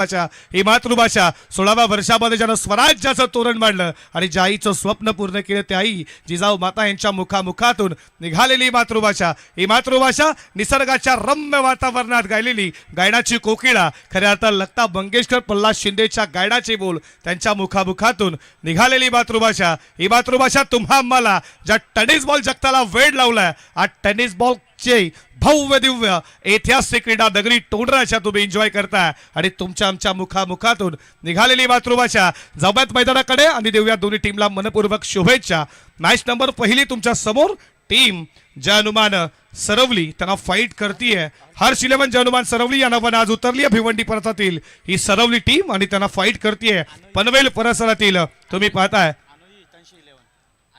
ही मातृभाषा 16व्या वर्षामध्ये ज्यानं स्वराज्याचं तोरण मांडलं आणि ज्या आईचं स्वप्न पूर्ण केलं त्या आई जिजाऊ माता यांच्या मुखामुखातून निघालेली मातृभाषा, ही मातृभाषा निसर्गाच्या रम्य वातावरणात गायलेली गायनाची कोकिळा, खऱ्या अर्थात लता मंगेशकर प्रल्हाद शिंदेच्या गायनाचे बोल त्यांच्या मुखामुखातून निघालेली मातृभाषा, ही मातृभाषा तुम्हा आम्हाला ज्या टेनिस बॉल जगताला वेळ लावलाय, आज टेनिस बॉलचे भव्य दिव्य ऐतिहासिक क्रीडा नगरी टोंडराच्या तुम्ही एन्जॉय करताय आणि तुमच्या आमच्या मुखामुखातून निघालेली मातृभाषा जाऊयात मैदानाकडे आणि देऊया दोन्ही टीमला मनपूर्वक शुभेच्छा। मॅच नंबर पहिली तुमच्या समोर टीम जय हनुमान सरवली त्यांना फाईट करतीये। हर्ष 11 जय हनुमान सरवली या नावाने आज उतरली आहे भिवंडी परसातील ही सरवली टीम आणि त्यांना फाईट करतीये पनवेल परिसरातील तुम्ही पाहताय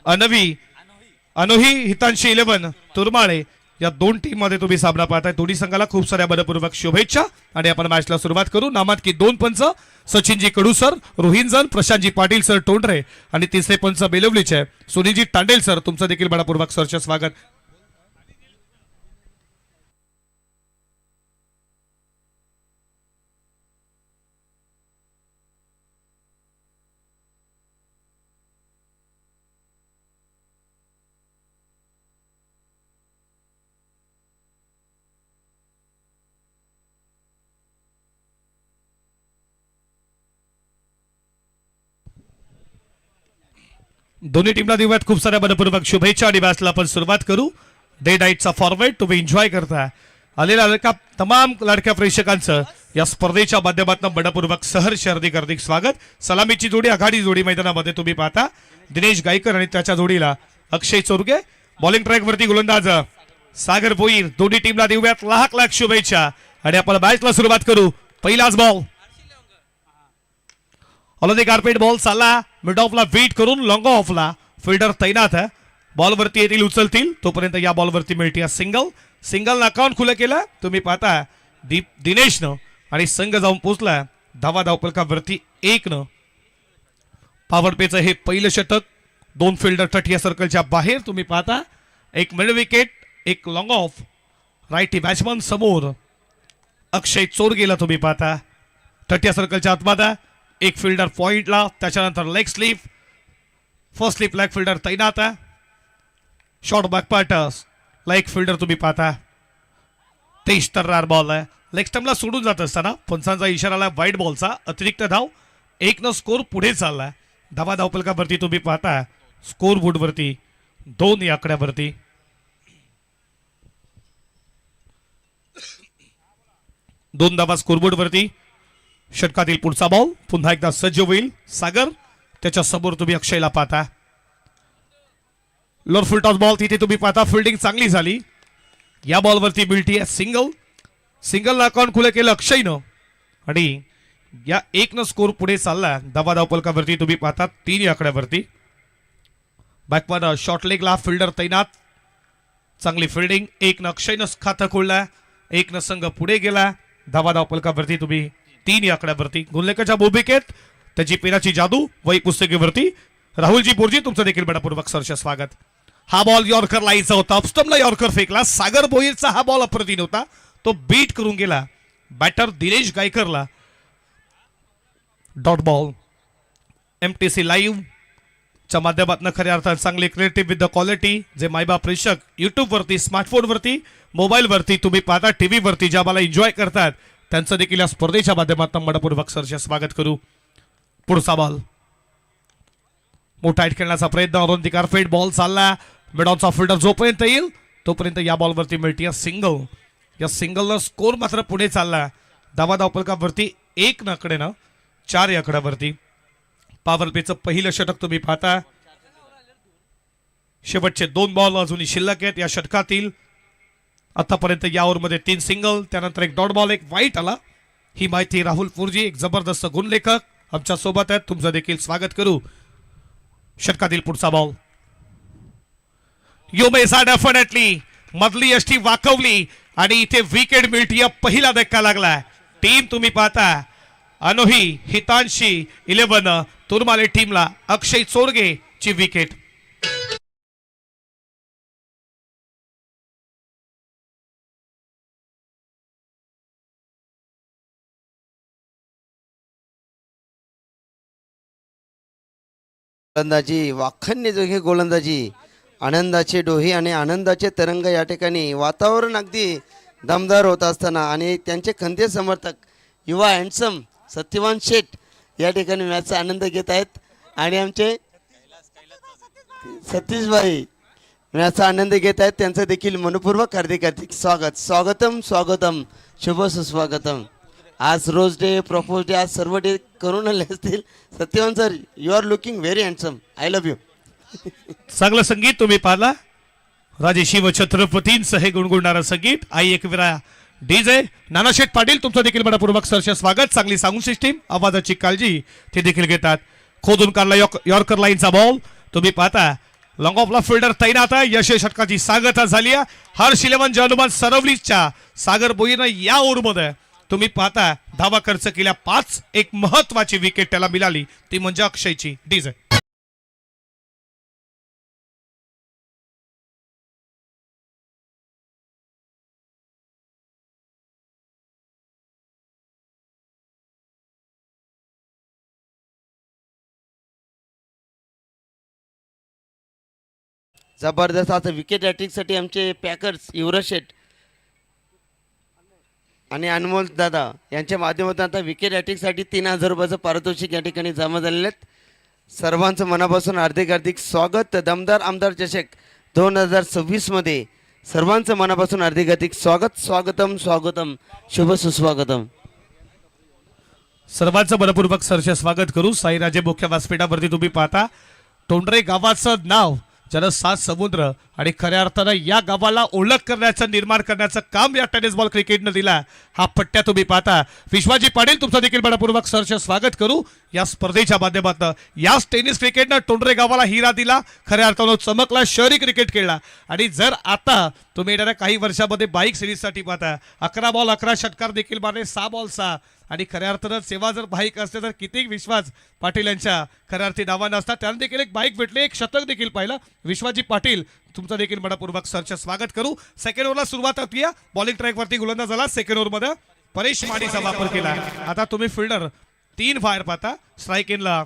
अनोही हितांशी 11 तुरमाळे या दोन टीम मध्ये तुम्ही सामना पाहताय। दोन्ही संघाला खूप साऱ्या मनपूर्वक शुभेच्छा आणि आपण मॅचला सुरुवात करू। नामात की 2 पंच सचिनजी कडू सर, रोहिनजन, प्रशांतजी पाटील सर टोंडरे आणि तिसरे पंच बेलवलीचे सुनीलजी तांडेल सर, तुमचं देखील मनपूर्वक सरचे स्वागत। दोन्ही टीमला देऊयात खूप साऱ्या मनपूर्वक शुभेच्छा आणि मॅचला आपण सुरुवात करू। डे नाईटचा फॉर्मेट तुम्ही एन्जॉय करताय। आलेल्या तमाम लाडक्या प्रेक्षकांचं या स्पर्धेच्या माध्यमातून मनपूर्वक सहर्ष हार्दिक स्वागत। सलामीची जोडी आघाडी जोडी मैदानामध्ये तुम्ही पाहता दिनेश गायकर आणि त्याच्या जोडीला अक्षय चोरगे, बॉलिंग ट्रॅक वरती गोलंदाज सागर भोईर। दोन्ही टीमला देऊयात लाख शुभेच्छा आणि आपण मॅचला सुरुवात करू। पहिलाच बॉल ऑलरेडी कार्पेट बॉल चालला मिड ऑफला वेट करून लॉंग ऑफला फिल्डर तैनात आहे। बॉल वरती येतील उचलतील तोपर्यंत या बॉल वरती मिळते सिंगल अकाउंट खुलं केलं तुम्ही पाहता दिनेशनं आणि संघ जाऊन पोहोचला धावा धावपलकावरती 1 पॉवर प्लेचं हे पहिलं षटक। 2 फिल्डर तटीय सर्कलच्या बाहेर तुम्ही पाहता एक मिड विकेट एक लॉंग ऑफ राईटी बॅट्समन समोर अक्षय चोरगेला तुम्ही पाहता तटीय सर्कलच्या आतमध्ये एक फिल्डर पॉइंटला त्याच्यानंतर leg slip first slip leg fielder तैनात आहे। शॉर्ट बॅकपार्टर्स लेग फिल्डर तुम्ही पाहता 23 तर्रार बॉल आहे। लेग स्टंपला सोडून जात असताना पंचांचा इशारा आला वाईट बॉलचा अतिरिक्त धाव 1 स्कोर पुढे चाललाय। धावा धावपलकावरती तुम्ही पाहता स्कोर बोर्ड वरती 2 या आकड्यावरती 2 धावा स्कोर बोर्ड वरती। षटकातील पुढचा बॉल पुन्हा एकदा सज्ज होईल सागर, त्याच्या समोर तुम्ही अक्षयला पाहता लोअर फुल टॉस बॉल तिथे तुम्ही पाहता फिल्डिंग चांगली झाली। या बॉलवरती मिळते सिंगल अकाउंट खुलं केलं अक्षयनं आणि या 1 स्कोर पुढे चालला। धावा धावपलकावरती तुम्ही पाहता 3 या आकड्यावरती बॅकवर शॉर्ट लेगला फिल्डर तैनात चांगली फिल्डिंग 1 अक्षयनं खातं खोलला 1 संघ पुढे गेला। धावा धावपलकावरती तुम्ही 3 या आकड्यावरती गुणलेखाच्या भूमिकेत त्याची पेनाची जादू वही पुस्तकेवरती राहुलजी बोरजी, तुमचं देखील मनपूर्वक सरचे स्वागत। हा बॉल यॉर्कर लाईचा होता, अपस्टंपला यॉर्कर फेकला। सागर भोईरचा हा बॉल अप्रतिम होता, तो बीट करून गेला बॅटर दिनेश गायकरला। डॉट बॉल एमटीसी लाईव्ह च्या माध्यमातून खऱ्या अर्थात चांगले क्रिएटिव्ह विथ द क्वालिटी जे मायबाप प्रेक्षक युट्यूब वरती स्मार्टफोन वरती मोबाईल वरती तुम्ही पाहता टीव्ही वरती ज्या मला एन्जॉय करतात त्यांचं देखील या स्पर्धेच्या माध्यमातून मनपूर्वक सरचे स्वागत करू। पुढचा बॉल मोठा हिट खेळण्याचा प्रयत्न ऑन दी कार्पेट बॉल चालला मिडॉनचा फिल्डर जोपर्यंत येईल तोपर्यंत या बॉलवरती मिळते सिंगल। या सिंगलनं स्कोर मात्र पुढे चालला। धावा धावपलकावरती 1 आकड्यानं 4 या आकड्यावरती पॉवर प्लेचं पहिलं षटक तुम्ही पाहता। शेवटचे 2 बॉल अजूनही शिल्लक आहेत या षटकातील। आतापर्यंत या ओव्हरमध्ये 3 सिंगल त्यानंतर एक डॉट बॉल एक वाईट आला। ही माहिती राहुल फुरजी एक जबरदस्त गुणलेखक आमच्या सोबत आहेत, तुमचं देखील स्वागत करू। षटकातील पुढचा बॉल यू मेसा डेफिनेटली मधली यष्टी वाकवली आणि इथे विकेट मिळती। पहिला धक्का लागला। टीम तुम्ही पाहता अनोही हितांशी 11 तुरमाले टीमला अक्षय चोरगे ची विकेट। गोलंदाजी वाखाणणे जोगे गोलंदाजी आनंदाचे डोहे आणि आनंदाचे तरंग या ठिकाणी वातावरण अगदी दमदार होत असताना आणि त्यांचे खंदे समर्थक युवा हँडसम सत्यवान शेठ या ठिकाणी मॅचचा आनंद घेत आहेत आणि आमचे सतीशभाई मॅचचा आनंद घेत आहेत त्यांचं देखील मनपूर्वक हार्दिक हार्दिक स्वागतम स्वागतम शुभ सुस्वागतम. आज रोज डे प्रपोज डे आज सर्व डे करून आले असतील. Satyavan sir you are looking very handsome. I love you. चांगलं संगीत तुम्ही पाहिला. राजे शिव छत्रपतींचं हे गुणगुणणारं संगीत आई एकविरा डीजे नानाशेठ पाटील तुमचं देखील मनपूर्वक सहर्ष स्वागत. चांगली साऊंड सिस्टीम आवाजाची काळजी ते देखील घेतात. खोदून काढला यॉर्कर लाईनचा बॉल तुम्ही पाहता. लॉंग ऑफला फिल्डर तैनात आहे. यश षटकाची सांगता झाली आहे. हर्ष इलेव्हन जनुमान सरवलीच्या सागर बोईनं या ओव्हरमध्ये तुम्ही पाहता धावा खर्च केल्या 5. एक महत्वाची विकेट त्याला मिळाली ती म्हणजे अक्षयची. डीजे जबरदस्त आता विकेट साठी आमचे पॅकर्स युवराज शेठ आणि अनमोल दादा यांच्या माध्यमातून आता विकेट साठी 3,000 रुपयाचं पारितोषिक या ठिकाणी जमा झालेले आहेत. सर्वांचं मनापासून हार्दिक हार्दिक स्वागत. दमदार आमदार चषक 2026 मध्ये सर्वांचं मनापासून हार्दिक हार्दिक स्वागत. स्वागतम स्वागतम शुभ सुस्वागतम. सर्वांचं मनपूर्वक सहर्ष स्वागत करू. साईराजे मुख्य व्यासपीठावरती तुम्ही पाहता तोंडरे गावाचं नाव ज्यानं 7 समुद्र आणि खऱ्या अर्थानं या गावाला ओळख करण्याचं निर्माण करण्याचं काम या टेनिस बॉल क्रिकेटनं दिला. हा पट्ट्या तुम्ही पाहता. विश्वाजी पाटील तुमचं देखील मनपूर्वक सहर्ष स्वागत करू या स्पर्धेच्या माध्यमातून. याच टेनिस क्रिकेटनं तोंडरे गावाला हिरा दिला. खऱ्या अर्थानं चमकला. शहरी क्रिकेट खेळला. आणि जर आता तुम्ही येणाऱ्या काही वर्षामध्ये बाईक सिरीजसाठी पाहता 11 बॉल 11 षटकार देखील मारले. 6 बॉल 6 आणि खऱ्या अर्थानं सेवा जर बाईक असते तर किती विश्वास पाटील यांच्या खऱ्या अर्थी नावानं असतात. त्यांना देखील एक बाईक भेटली. एक शतक देखील पाहिलं. विश्वाजी पाटील तुमचं देखील मनपूर्वक सरचं स्वागत करू. सेकंड ओव्हरला सुरुवात होती. बॉलिंग ट्रॅकवरती गोलंदाज झाला. सेकंड ओव्हरमध्ये परेश माडीचा वापर केला. आता तुम्ही फिल्डर 3 फायर पाहता. स्ट्राईक इनला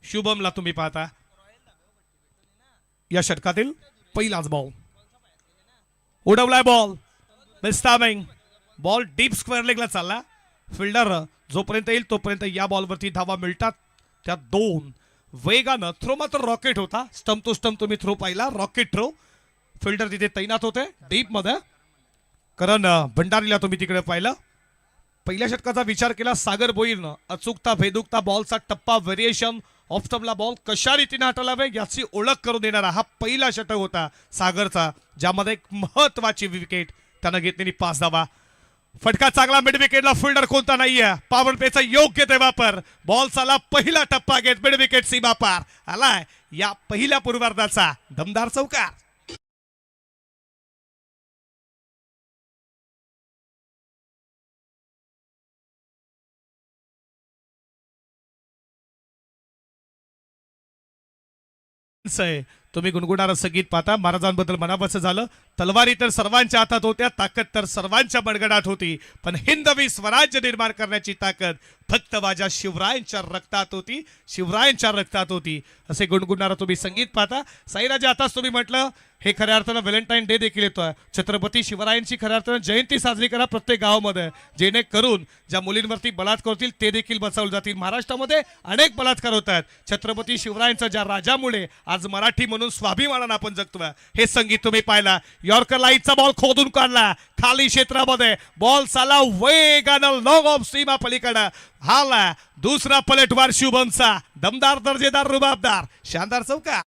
शुभमला तुम्ही पाहता. या षटकातील पहिलाच बॉल उडवलाय. Ball miss timing. Ball deep square लेगला चालला. फिल्डर जोपर्यंत येईल तोपर्यंत या बॉलवरती धावा मिळतात. त्या 2 वेगानं थ्रो मात्र रॉकेट होता. स्टंप टू स्टंप तुम्ही थ्रो पाहिला. Rocket throw. फिल्डर तिथे तैनात होते डीप मध्ये. कारण भंडारीला तुम्ही तिकडे पाहिलं. पहिल्या षटकाचा विचार केला सागर बोईरनं. अचूकता भेदूकता बॉलचा टप्पा व्हेरिएशन ऑफ स्टंपला बॉल कशा रीतीने हाताळावे याची ओळख करून देणारा हा पहिला षटक होता सागरचा, ज्यामध्ये एक महत्वाची विकेट त्यानं घेतलेली 5 धावा. फटका चांगला मिड विकेटला. फिल्डर कोणता नाहीये. पॉवर प्लेचा योग्य ते वापर. बॉल चाला पहिला टप्पा घेत मिड विकेट सीमा पार आलाय. या पहिल्या पूर्वार्धाचा दमदार चौकार. तुम्ही गुणगुणारं संगीत पाहता. महाराजांबद्दल मनापासून झालं. तलवारी तर सर्वांच्या हातात होत्या. ताकद तर सर्वांच्या बडगडात होती. पण हिंदवी स्वराज्य निर्माण करण्याची ताकद फक्त माझ्या शिवरायांच्या रक्तात होती. शिवरायांच्या रक्तात होती असे गुणगुणारं तुम्ही संगीत पाहता. साईराजे आताच तुम्ही म्हटलं हे खऱ्या अर्थानं व्हॅलेंटाईन डे देखील येतोय. छत्रपती शिवरायांची खऱ्या अर्थानं जयंती साजरी करा प्रत्येक गावामध्ये, जेणेकरून ज्या मुलींवरती बलात्कार होतील ते देखील बचावले जातील. महाराष्ट्रामध्ये अनेक बलात्कार होत आहेत. छत्रपती शिवरायांच्या ज्या राजामुळे आज मराठी म्हणून स्वाभिमानानं आपण जगतोय. हे संगीत तुम्ही पाहिला. यॉर्कर लाईनचा बॉल खोदून काढला खाली क्षेत्रामध्ये. बॉल चाला वेगानं लॉंग ऑफ सीमा पलीकडे. हाला दुसरा पलटवार शुभमचा. दमदार दर्जेदार रुबाबदार शानदार चौकार.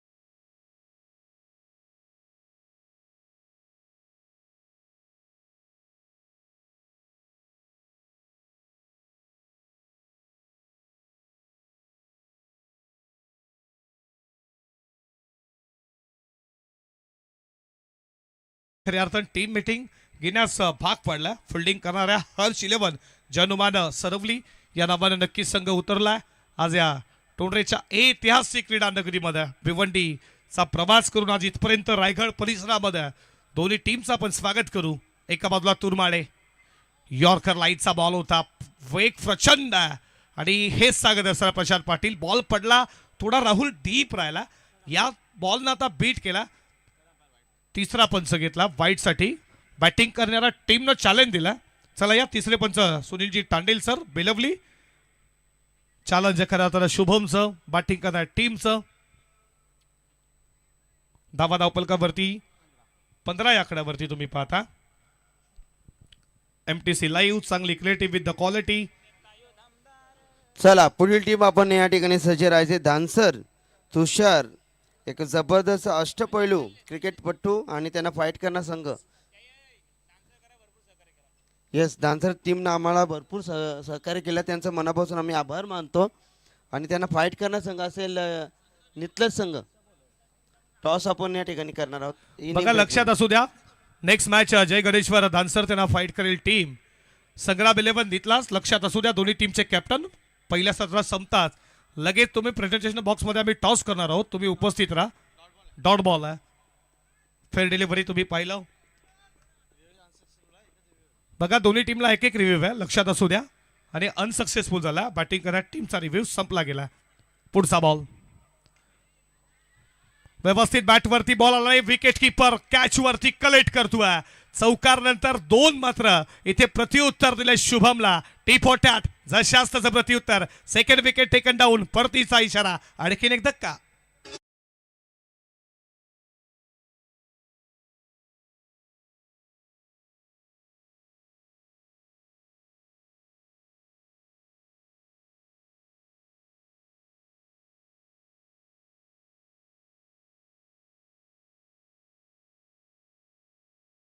खऱ्या अर्थानं टीम मीटिंग घेण्यास भाग पडला. फिल्डिंग करणाऱ्या हर्ष इलेव्हन जनुमान सरवली या नावानं नक्कीच संघ उतरलाय. आज या तोंडरेच्या ऐतिहासिक क्रीडा नगरीमध्ये भिवंडीचा प्रवास करून आज इथपर्यंत रायगड परिसरामध्ये दोन्ही टीमचं आपण स्वागत करू. एका बाजूला तुरमाळे. यॉर्कर लाईनचा बॉल होता. वेग प्रचंड आणि हेच सांगत असताना प्रशांत पाटील बॉल पडला थोडा राहुल डीप राहिला. या बॉलनं आता बीट केला. तिसरा पंच घेतला वाईटसाठी. बॅटिंग करणाऱ्या टीमनं चॅलेंज दिला. चला या तिसरे पंच सुनीलजी तांडेल सर बेलवली. चॅलेंज खरं तर शुभमचं, बॅटिंग करणाऱ्या टीमचं. धावा धावपलकावरती 15 या आकड्यावरती तुम्ही पाहता. MTC लाईव्ह चांगली क्रिएटिव्ह विथ द क्वालिटी. चला पुढील टीम आपण या ठिकाणी सज्ज राहायचे. धानसर तुषार एक जबरदस्त अष्टपैलू क्रिकेटपटू आणि त्यांना फाईट करणार संघ. येस, धानसर टीमनं आम्हाला भरपूर सहकार्य केलं, त्यांचं मनापासून आम्ही आभार मानतो. आणि त्यांना फाईट करणार संघ असेल नितलज संघ. टॉस आपण या ठिकाणी करणार आहोत. बघा लक्षात असू द्या, नेक्स्ट मॅच जय गणेश्वर धानसर त्यांना फाईट करेल टीम. संग्राम 11 नितलास. लक्षात असू द्या दोन्ही टीमचे कॅप्टन. पहिल्या सत्रात संपतात लगेच तुम्ही प्रेझेंटेशन बॉक्समध्ये आम्ही टॉस करणार आहोत. तुम्ही उपस्थित राहा. डॉट बॉल आहे. फेअर डिलिव्हरी तुम्ही पाहिलं. बघा दोन्ही टीमला एक रिव्ह्यू आहे, लक्षात असू द्या. आणि अनसक्सेसफुल झाला. बॅटिंग करा टीमचा रिव्ह्यू संपला गेला. पुढचा बॉल व्यवस्थित बॅटवरती बॉल आलाय. विकेट किपर कॅच वरती कलेक्ट करतोय. चौकार नंतर 2 मात्र इथे प्रत्युत्तर दिले शुभमला. टी फॉर टॅट जशाच तसं प्रत्युत्तर. Second wicket taken down. परतीचा इशारा. आणखीन एक धक्का.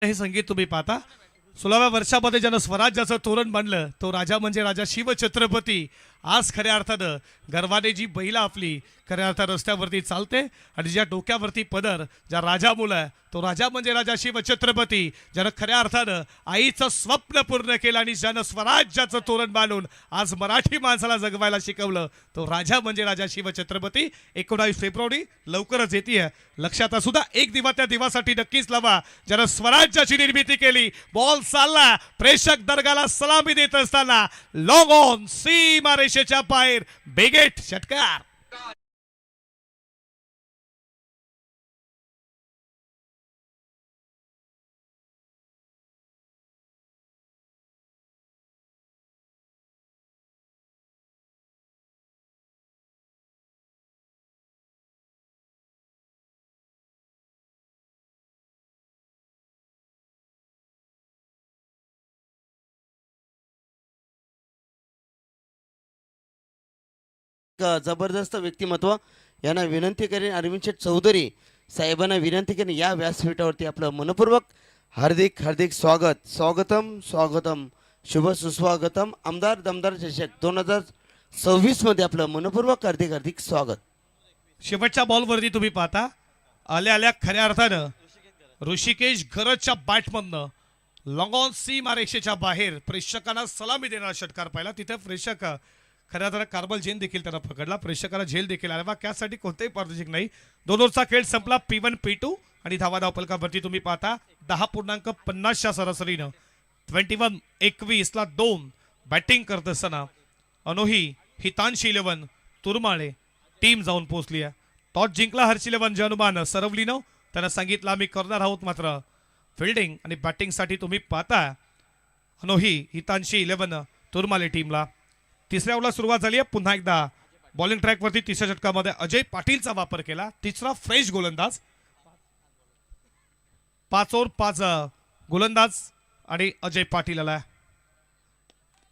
हे संगीत तुम्ही पाहता. 16व्या वर्षामध्ये ज्यानं स्वराज्याचं तोरण बांधलं तो राजा म्हणजे राजा शिवछत्रपती. आज खऱ्या अर्थानं गर्वाने जी बैला आपली खऱ्या अर्थानं रस्त्यावरती चालते आणि ज्या डोक्यावरती पदर ज्या राजा मुलं आहे तो राजा म्हणजे राजा शिवछत्रपती. ज्यानं खऱ्या अर्थानं आईचं स्वप्न पूर्ण केलं आणि ज्यानं स्वराज्याचं तोरण बांधून आज मराठी माणसाला जगवायला शिकवलं तो राजा म्हणजे राजा शिवछत्रपती. 19 फेब्रुवारी लवकरच येते. लक्षात असू द्या एक दिवा त्या दिवासाठी नक्कीच लावा ज्यानं स्वराज्याची निर्मिती केली. बॉल चालला. प्रेक्षक दर्गाला सलामी देत असताना लॉंग ऑन सीमा रेषेच्या बाहेर बेगेट षटकार. जबरदस्त व्यक्तिमत्व. यांना विनंती करेन अरविंद शेठ चौधरी साहेबांना विनंती करेन या व्यासपीठावरती आपलं मनपूर्वक हार्दिक हार्दिक स्वागत. स्वागतम स्वागतम शुभ सुस्वागतम. आमदार दमदार चषक 2026 मध्ये आपलं मनपूर्वक हार्दिक हार्दिक स्वागत. शेवटच्या बॉलवरती तुम्ही पाहता आल्या आल्या खऱ्या अर्थानं ऋषिकेश गरजच्या बॅटमधनं लॉंग ऑन सीमा रेषेच्या बाहेर प्रेक्षकांना सलामी देणारा षटकार पाहिला. तिथे प्रेक्षक खऱ्या अर्थानं कार्बल झेल देखील त्यांना पकडला. प्रेक्षकांना झेल देखील आला. त्यासाठी कोणतेही पारदर्शक नाही. 2 ओव्हरचा खेळ संपला. P1 P2 आणि धावा धावपलकावरती तुम्ही पाहता 10.50च्या सरासरीनं 21-21 ला 2 बॅटिंग करत असताना अनोही हितांशी 11 तुरमाळे टीम जाऊन पोहोचली आहे. टॉस जिंकला हर्षी 11 जनुमान सरवलीनं. त्यांना सांगितलं आम्ही करणार आहोत मात्र फिल्डिंग आणि बॅटिंगसाठी तुम्ही पाहता अनोही हितांशी 11 तुरमाले टीमला. तिसऱ्या ओव्हरला सुरुवात झाली आहे. पुन्हा एकदा बॉलिंग ट्रॅकवरती तिसऱ्या षटकामध्ये अजय पाटीलचा वापर केला. तिसरा फ्रेश गोलंदाज. 5 ओव्हर 5 गोलंदाज आणि अजय पाटील आला.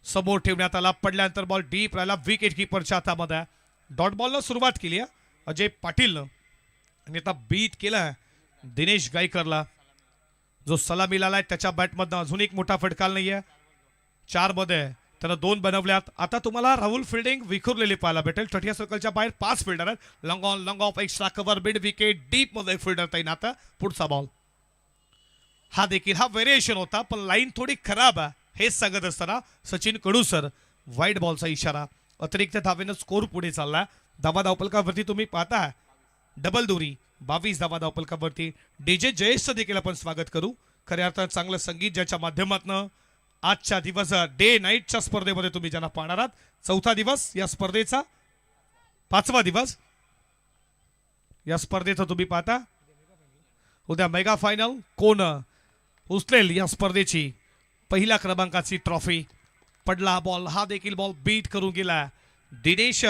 समोर ठेवण्यात आला. पडल्यानंतर बॉल डीप राहिला. विकेट किपरच्या हातामध्ये. डॉट बॉलनं सुरुवात केली आहे अजय पाटीलनं आणि आता बीट केला दिनेश गायकरला जो सलामी लालाय. त्याच्या बॅटमधनं अजून एक मोठा फटका नाहीये. 4 मध्ये त्यानं 2 बनवल्यात. आता तुम्हाला राहुल फिल्डिंग विखुरलेली पाहायला भेटेल. 30 सर्कलच्या बाहेर 5 फिल्डर आहेत. Long on long of extra cover mid wicket deep मध्ये फिल्डर तैनात. पुढचा बॉल हा देखील हा व्हेरिएशन होता पण लाईन थोडी खराब आहे हेच सांगत असताना सचिन कडूसर वाईट बॉलचा इशारा. अतिरिक्त धावेनं स्कोर पुढे चालला. धावा धावपलकावरती तुम्ही पाहता डबल दोरी 22 धावा धावपलकावरती. डीजे जयेशचं देखील आपण स्वागत करू. खऱ्या अर्थात चांगलं संगीत ज्याच्या माध्यमातून आजच्या दिवस डे नाईटच्या स्पर्धेमध्ये तुम्ही ज्यांना पाहणार आहात. 4था दिवस या स्पर्धेचा 5वा दिवस या स्पर्धेचं तुम्ही पाहता उद्या मेगा फायनल कोण उचलेल या स्पर्धेची पहिल्या क्रमांकाची ट्रॉफी. पडला बॉल, हा देखील बॉल बीट करून गेला. दिनेश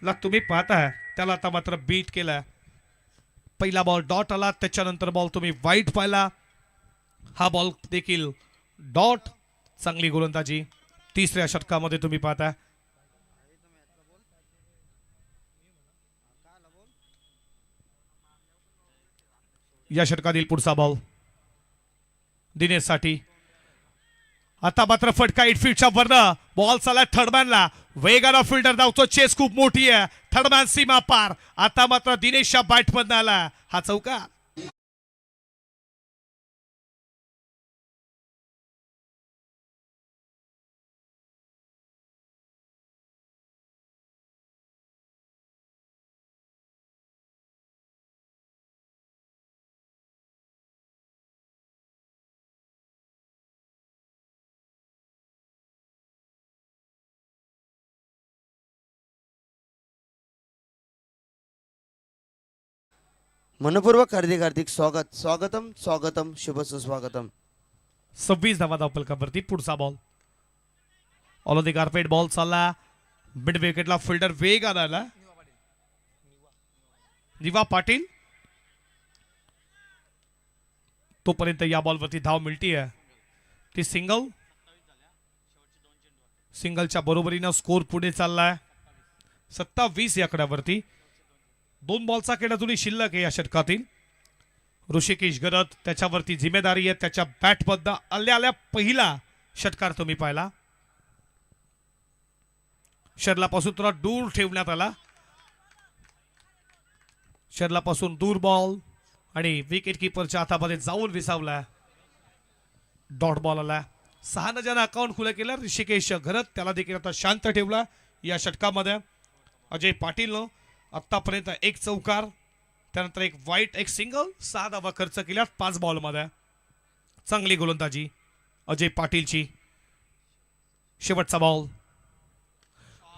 ला तुम्ही पाहता त्याला आता मात्र बीट केला. पहिला बॉल डॉट आला, त्याच्यानंतर बॉल तुम्ही वाईट पाहिला, हा बॉल देखील डॉट. चांगली गोलंदाजी तिसऱ्या षटकामध्ये तुम्ही पाहता. या षटकातील पुढचा बॉल दिनेश साठी. आता मात्र फटका 8 फीटच्या वरनं बॉल चालला थर्डमॅनला. वेगाला फिल्डर धावतो, चेस खूप मोठी आहे. थर्डमॅन सीमा पार. आता मात्र दिनेशच्या बॅटमधनं आला हा चौकार. मनपूर्वक हार्दिक स्वागतम स्वागतम शुभ सुस्वागतम. 26 धावा धावपलकावरती पुढचा ball. All the carpet ball चालला मिड विकेटला. फिल्डर वेगानं आला. निवा पाटील. तोपर्यंत या बॉलवरती धाव मिळतीये ती सिंगल. सिंगलच्या बरोबरीनं स्कोर पुढे चाललाय 27 या आकड्यावरती. 2 बॉलचा खेळ अजूनही शिल्लक आहे या षटकातील. ऋषिकेश गरत त्याच्यावरती जिम्मेदारी आहे. त्याच्या बॅटमधनं आल्या पहिला षटकार तुम्ही पाहिला. शर्लापासून थोडा दूर ठेवण्यात आला. शर्लापासून दूर बॉल आणि विकेट किपरच्या हातामध्ये जाऊन विसावला. डॉट बॉल आला. 6 ज्यानं अकाउंट खुलं केलं ऋषिकेश गरत, त्याला देखील आता शांत ठेवला या षटकामध्ये. अजय पाटीलनं आतापर्यंत 1 चौकार, त्यानंतर 1 वाईट, 1 सिंगल, 6 धावा खर्च केल्यात 5 बॉलमध्ये. चांगली गोलंदाजी अजय पाटीलची. शेवटचा बॉल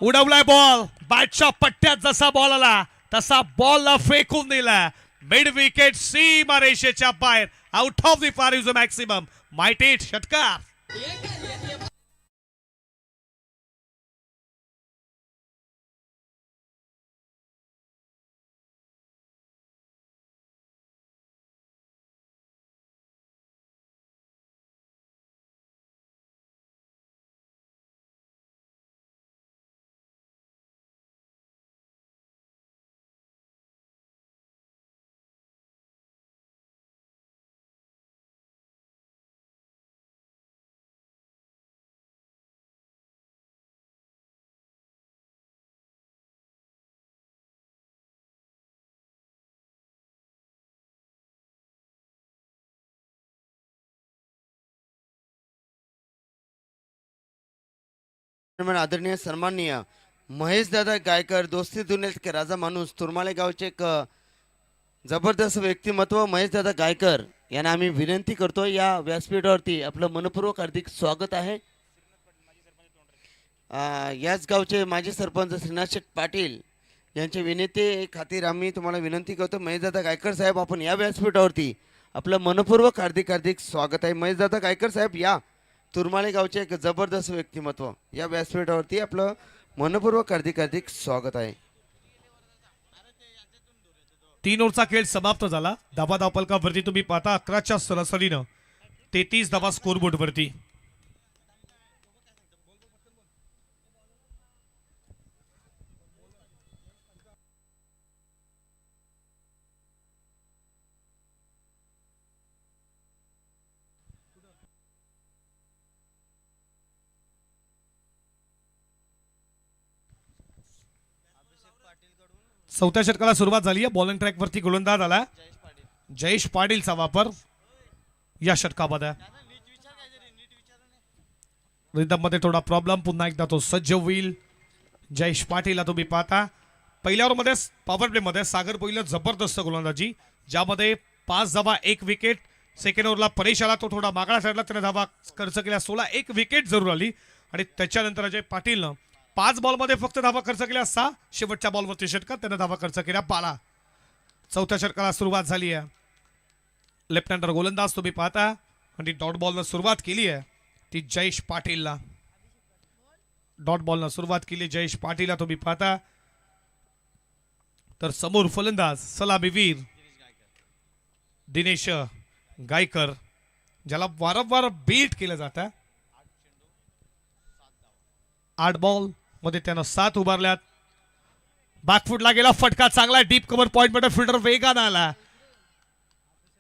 उडवलाय बॉल. बॅटच्या पट्ट्यात जसा बॉल आला तसा बॉलला फेकून दिला. मिड विकेट सीमा रेषेच्या बाहेर. Out of the far is maximum. माइटेड षटकार. आदरणीय सन्माननीय महेश दादा गायकर, दोस्ती दुनिया के राजा माणूस, तुरमाळे गावचे एक जबरदस्त व्यक्तिमत्व महेश दादा गायकर यांना आम्ही विनंती करतो या व्यासपीठावरती आपलं मनपूर्वक हार्दिक स्वागत आहे. याच गावचे माजी सरपंच श्रीनाथ शेठ पाटील यांच्या विनंती खातीर आम्ही तुम्हाला विनंती करतो महेश दादा गायकर साहेब, आपण या व्यासपीठावरती आपलं मनपूर्वक हार्दिक स्वागत आहे. महेश दादा गायकर साहेब या तुरमाळे गावचे एक जबरदस्त व्यक्तिमत्व या व्यासपीठावरती आपलं मनपूर्वक हार्दिक स्वागत आहे. 3 ओव्हरचा खेळ समाप्त झाला. धावा धावपलकावरती तुम्ही पाहता 11च्या सरासरीनं 33 धावा स्कोरबोर्ड वरती. चौथ्या षटकाला सुरुवात झाली आहे. बॉलिंग ट्रॅक वरती गोलंदाज आला जयेश पाटीलचा वापर या षटकामध्ये. रिदम मध्ये थोडा प्रॉब्लेम, पुन्हा एकदा तो सज्ज होईल. जयेश पाटीलला तुम्ही पाहता पहिल्या ओव्हरमध्ये पॉवर प्ले मध्ये सागर पहिलं जबरदस्त गोलंदाजी, ज्यामध्ये 5 धावा 1 विकेट. सेकंड ओव्हरला परेश आला, तो थोडा मागला ठरला, त्याने धावा खर्च केल्या 16. 1 विकेट जरूर आली आणि त्याच्यानंतर अजय पाटीलनं 5 बॉलमध्ये फक्त धावा खर्च केल्या 6. शेवटच्या बॉलवरती षटकात त्याने धावा खर्च केल्या 12. चौथ्या षटकाला सुरुवात झाली आहे. लेफ्ट हँडर गोलंदाज तुम्ही पाहता आणि डॉट बॉलनं सुरुवात केली आहे ती जयेश पाटीलला. डॉट बॉलनं सुरुवात केली जयेश पाटीलला तुम्ही पाहता. तर समोर फलंदाज सलामीवीर दिनेश गायकर, ज्याला वारंवार बीट केलं जातं. 8 बॉल मध्ये त्यानं 7 उभारल्यात. बॅकफुटला गेला फटका, चांगला डीप कव्हर पॉइंट मध्ये फिल्डर वेगानं आला.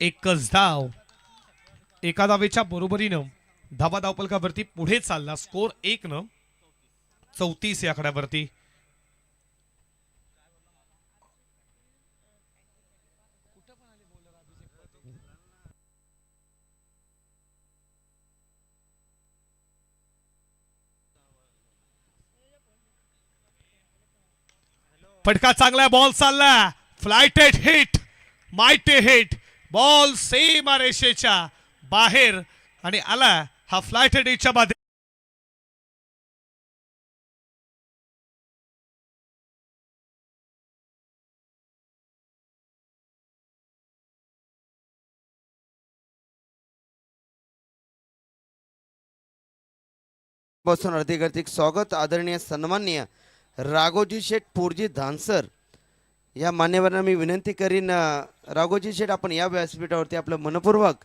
एकच धाव, एका धावेच्या बरोबरीनं धावा धावपलकावरती पुढे चालला. स्कोर 1 34 या आकड्यावरती. फटका चांगला, बॉल चालला, flighted hit, mighty hit. Ball सेम रेषेच्या बाहेर आणि आला हा फ्लायटेड हिटच्या मध्ये. बसून हार्दिक स्वागत. आदरणीय सन्माननीय राघोजी शेठ पोरजी धानसर या मान्यवरांना मी विनंती करीन, राघोजी शेठ आपण या व्यासपीठावरती आपलं मनपूर्वक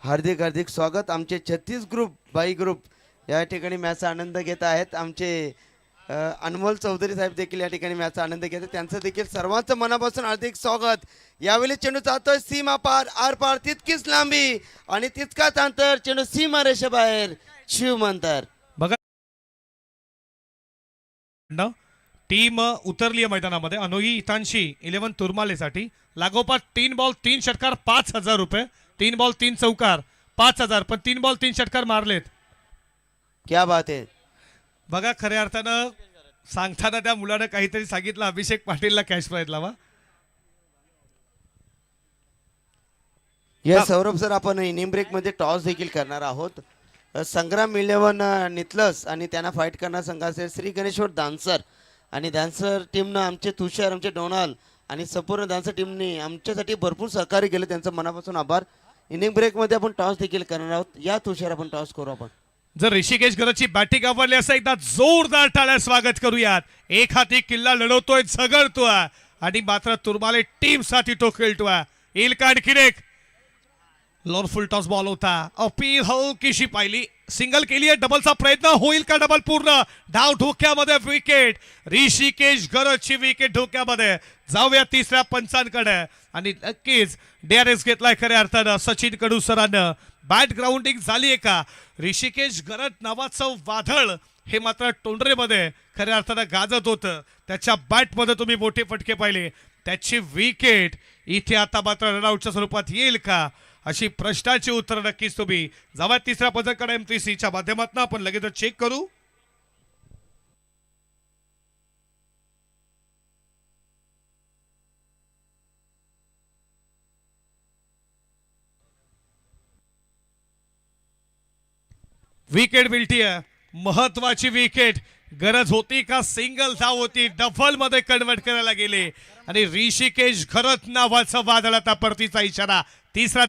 हार्दिक स्वागत. आमचे 36 ग्रुप बाई ग्रुप या ठिकाणी मॅचचा आनंद घेत आहेत. आमचे अनमोल चौधरी साहेब देखील या ठिकाणी मॅचचा आनंद घेत आहेत. त्यांचं देखील सर्वांचं मनापासून हार्दिक स्वागत. यावेळी चेंडू जातोय सीमा पार, आर पार, तितकीच लांबी आणि तितकाच अंतर, चेंडू सीमा रेषेबाहेर, शिवमंतर. बघा टीम उतरली आहे मैदानामध्ये. अनोही इतांशी 11 तुरमालेसाठी लागोपाठ 3 बॉल 3 षटकार 5,000 रुपये. 3 बॉल 3 चौकार 5,000, पण 3 बॉल 3 षटकार मारलेत. क्या बात आहे. बघा खऱ्या अर्थानं सांगताना त्या मुलानं काहीतरी सांगितलं, अभिषेक पाटीलला कॅश प्राइज लावा. या सौरभ सर, आपण इनिंग ब्रेक मध्ये टॉस देखील करणार आहोत. संग्राम 11 नितलस आणि त्यांना फाईट करणार संघ असेल श्री गणेश्वर दानसर. आणि दानसर टीमनं आमचे तुषार, आमचे डोनाल आणि संपूर्ण दानसर टीमने आमच्यासाठी भरपूर सहकार्य केलं, त्यांचं मनापासून आभार. इनिंग ब्रेक मध्ये आपण टॉस देखील करणार आहोत. या तुषार आपण टॉस करू. आपण जर ऋषिकेश गरजची बॅटिंग आवडली असं एकदा जोरदार टाळ्या स्वागत करूयात. एक हाती किल्ला लढवतोय, झगडतोय आणि मात्र तुरमाले टीम साठी तो खेळतोय. येईल का आणखीन एक लॉन फुल टॉस बॉल होता. अपील हलकीशी पाहिली, सिंगल केली आहे. डबलचा प्रयत्न होईल का? डबल पूर्ण. धाव धोक्यामध्ये, विकेट. ऋषिकेश गरजची विकेट धोक्यामध्ये. जाऊया तिसऱ्या पंचांकडे आणि नक्कीच DRS घेतलाय खऱ्या अर्थानं सचिन कडू सरांनं. बॅट ग्राउंडिंग झाली आहे का? ऋषिकेश गरज नावाचं वादळ हे मात्र टोंडरेमध्ये खऱ्या अर्थानं गाजत होतं. त्याच्या बॅटमध्ये तुम्ही मोठे फटके पाहिले. त्याची विकेट इथे आता मात्र रनआउटच्या स्वरूपात येईल का, अशी प्रश्नाची उत्तर नक्कीच तुम्ही जावा तिसऱ्या पदकाकडे MTCच्या माध्यमातून आपण लगेच चेक करू. विकेट मिळती आहे, महत्वाची विकेट. गरज होती का? सिंगल धाव होती, डबल मध्ये कन्वर्ट करायला गेले आणि ऋषिकेश गरज नावाचा वादळ आता परतीचा इशारा. तिसरा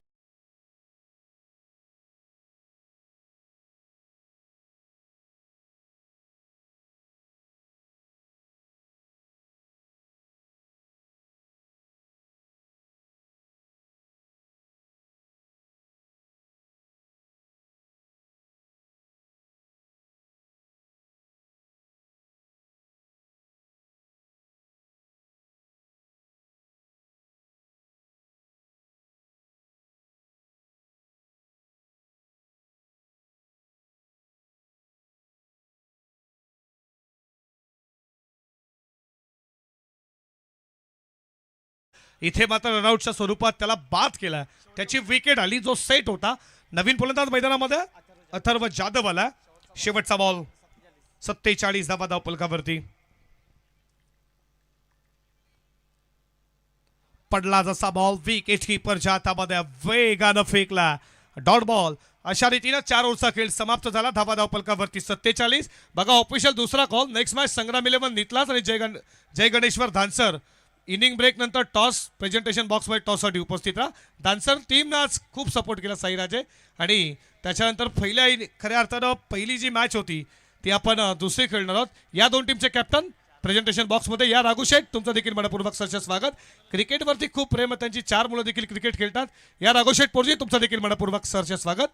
इथे मात्र रनआउटच्या स्वरूपात त्याला बाद केला. त्याची विकेट आली, जो सेट होता. नवीन फलंदाज मैदानामध्ये अथर्व जाधव आला. शेवटचा बॉल 47 धावा धावपलकावरती. पडला जसा बॉल विकेट कीपरच्या हातामध्ये वेगानं फेकला. Dot ball. अशा रीतीने 4 ओव्हरचा खेळ समाप्त झाला. धावा धावपलकावरती 47. बघा ऑफिशियल दुसरा कॉल. नेक्स्ट मॅच संग्राम 11 नितलास आणि जय गणेश्वर धानसर इनिंग ब्रेक नंतर टॉस प्रेझेंटेशन बॉक्समध्ये टॉससाठी उपस्थित राहा. दानसर टीमनं आज खूप सपोर्ट केला साईराजे आणि त्याच्यानंतर खऱ्या अर्थानं पहिली जी मॅच होती ती आपण दुसरी खेळणार आहोत. या दोन टीमचे कॅप्टन प्रेझेंटेशन बॉक्समध्ये या. राघू शेठ तुमचं देखील मनपूर्वक सरचे स्वागत. क्रिकेटवरती खूप प्रेम आहे, त्यांची 4 मुलं देखील क्रिकेट खेळतात. या राघू शेठ पोरजी तुमचं देखील मनपूर्वक सरचे स्वागत.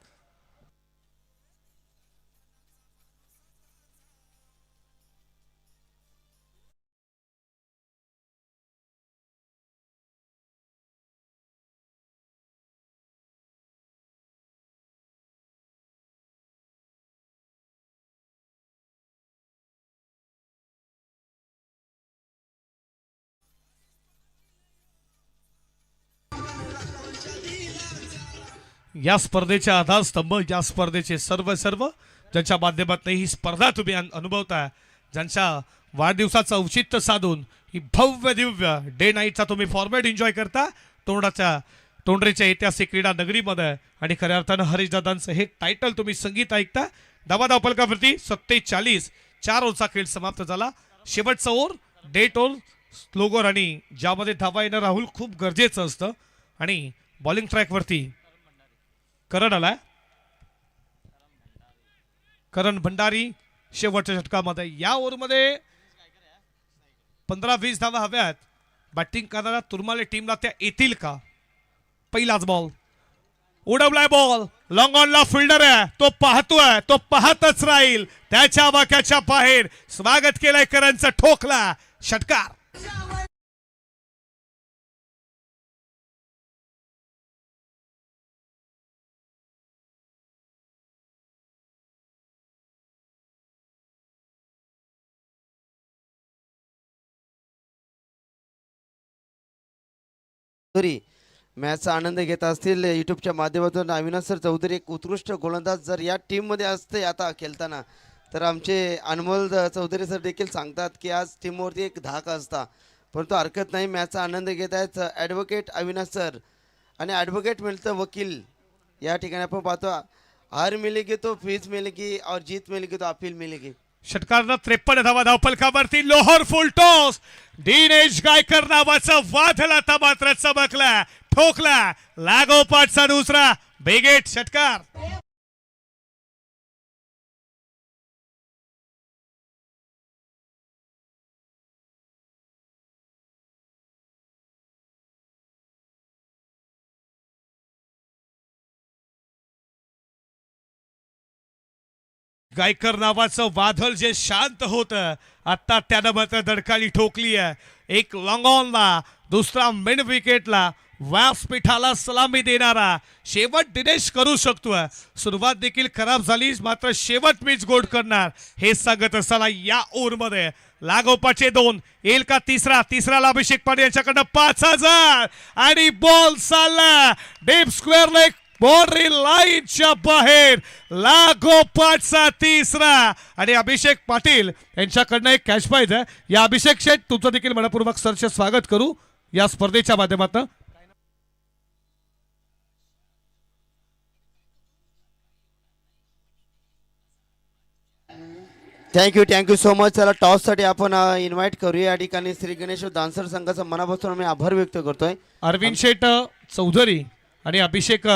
या स्पर्धेचे आधारस्तंभ, या स्पर्धेचे सर्व ज्यांच्या माध्यमातून ही स्पर्धा तुम्ही अनुभवताय, ज्यांच्या वाढदिवसाचं औचित्य साधून ही भव्य दिव्य डे नाईटचा तुम्ही फॉर्मॅट एन्जॉय करता तोंडरेच्या ऐतिहासिक क्रीडा नगरीमध्ये. आणि खऱ्या अर्थानं हरीशदादांचं हे टायटल तुम्ही संगीत ऐकता. धावा फलकावरती 47. 4 ओव्हरचा खेळ समाप्त झाला. शेवटचा ओव्हर डेट ओव्हर स्लोगर आणि ज्यामध्ये धावा येणं राहुल खूप गरजेचं असतं. आणि बॉलिंग ट्रॅकवरती करण आलाय. करण भंडारी शेवटच्या षटकामध्ये. या ओव्हरमध्ये 15-20 धावा हव्यात. बॅटिंग करणाऱ्या तुरमाले टीमला त्या येतील का? पहिलाच बॉल उडवलाय, बॉल लॉंग ऑनला फिल्डर आहे, तो पाहतोय, तो पाहतच राहील. त्याच्या वाक्याच्या बाहेर स्वागत केलंय करणचं, ठोकला षटकार. चौधरी मॅचचा आनंद घेत असतील युट्यूबच्या माध्यमातून. अविनाश सर चौधरी एक उत्कृष्ट गोलंदाज जर या टीममध्ये असते आता खेळताना, तर आमचे अनमोल चौधरी सर देखील सांगतात की आज टीमवरती एक धाक असता, परंतु हरकत नाही. मॅचचा आनंद घेत आहेत ॲडव्होकेट अविनाश सर. आणि ॲडव्होकेट मिळतं वकील. या ठिकाणी आपण पाहतो, हार मिलेगी तो फीस मिलेगी और जीत मिलेगी तो अपील मिलेगी. षटकारनं 53 धावा धावफलकावरती. लोहर फुल टॉस. दिनेश गायकर नावाचा वादळ आता मात्र चमकला, ठोकला लागोपाठचा दुसरा बेगेट षटकार. गायकर नावाचं वादळ जे शांत होतं, आता त्यानं मात्र धडकाली ठोकली आहे. एक लॉंग ऑनला, दुसरा मिड विकेटला व्यासपीठाला सलामी देणारा शेवट दिनेश करू शकतोय. सुरुवात देखील खराब झाली, मात्र शेवट मीच गोड करणार हे सांगत असताना या ओव्हरमध्ये लागोपाठचे 2 येईल का तिसराला अभिषेक पाटील यांच्याकडनं 5000 आणि बॉल चालला डीप स्क्वेअर लेग बाउंड्री लाईनच्या बाहेर. लागोपाठचा तिसरा आणि अभिषेक पाटील यांच्याकडनं एक कॅच पाहिजे. या अभिषेक शेठ तुमचं देखील मनपूर्वक सरचे स्वागत करू या स्पर्धेच्या माध्यमातून. Thank you so much. चला टॉससाठी आपण इन्व्हाइट करूया. या ठिकाणी श्री गणेश दानसर संघाचा मनापासून आम्ही आभार व्यक्त करतोय. अरविंद शेठ चौधरी आणि अभिषेक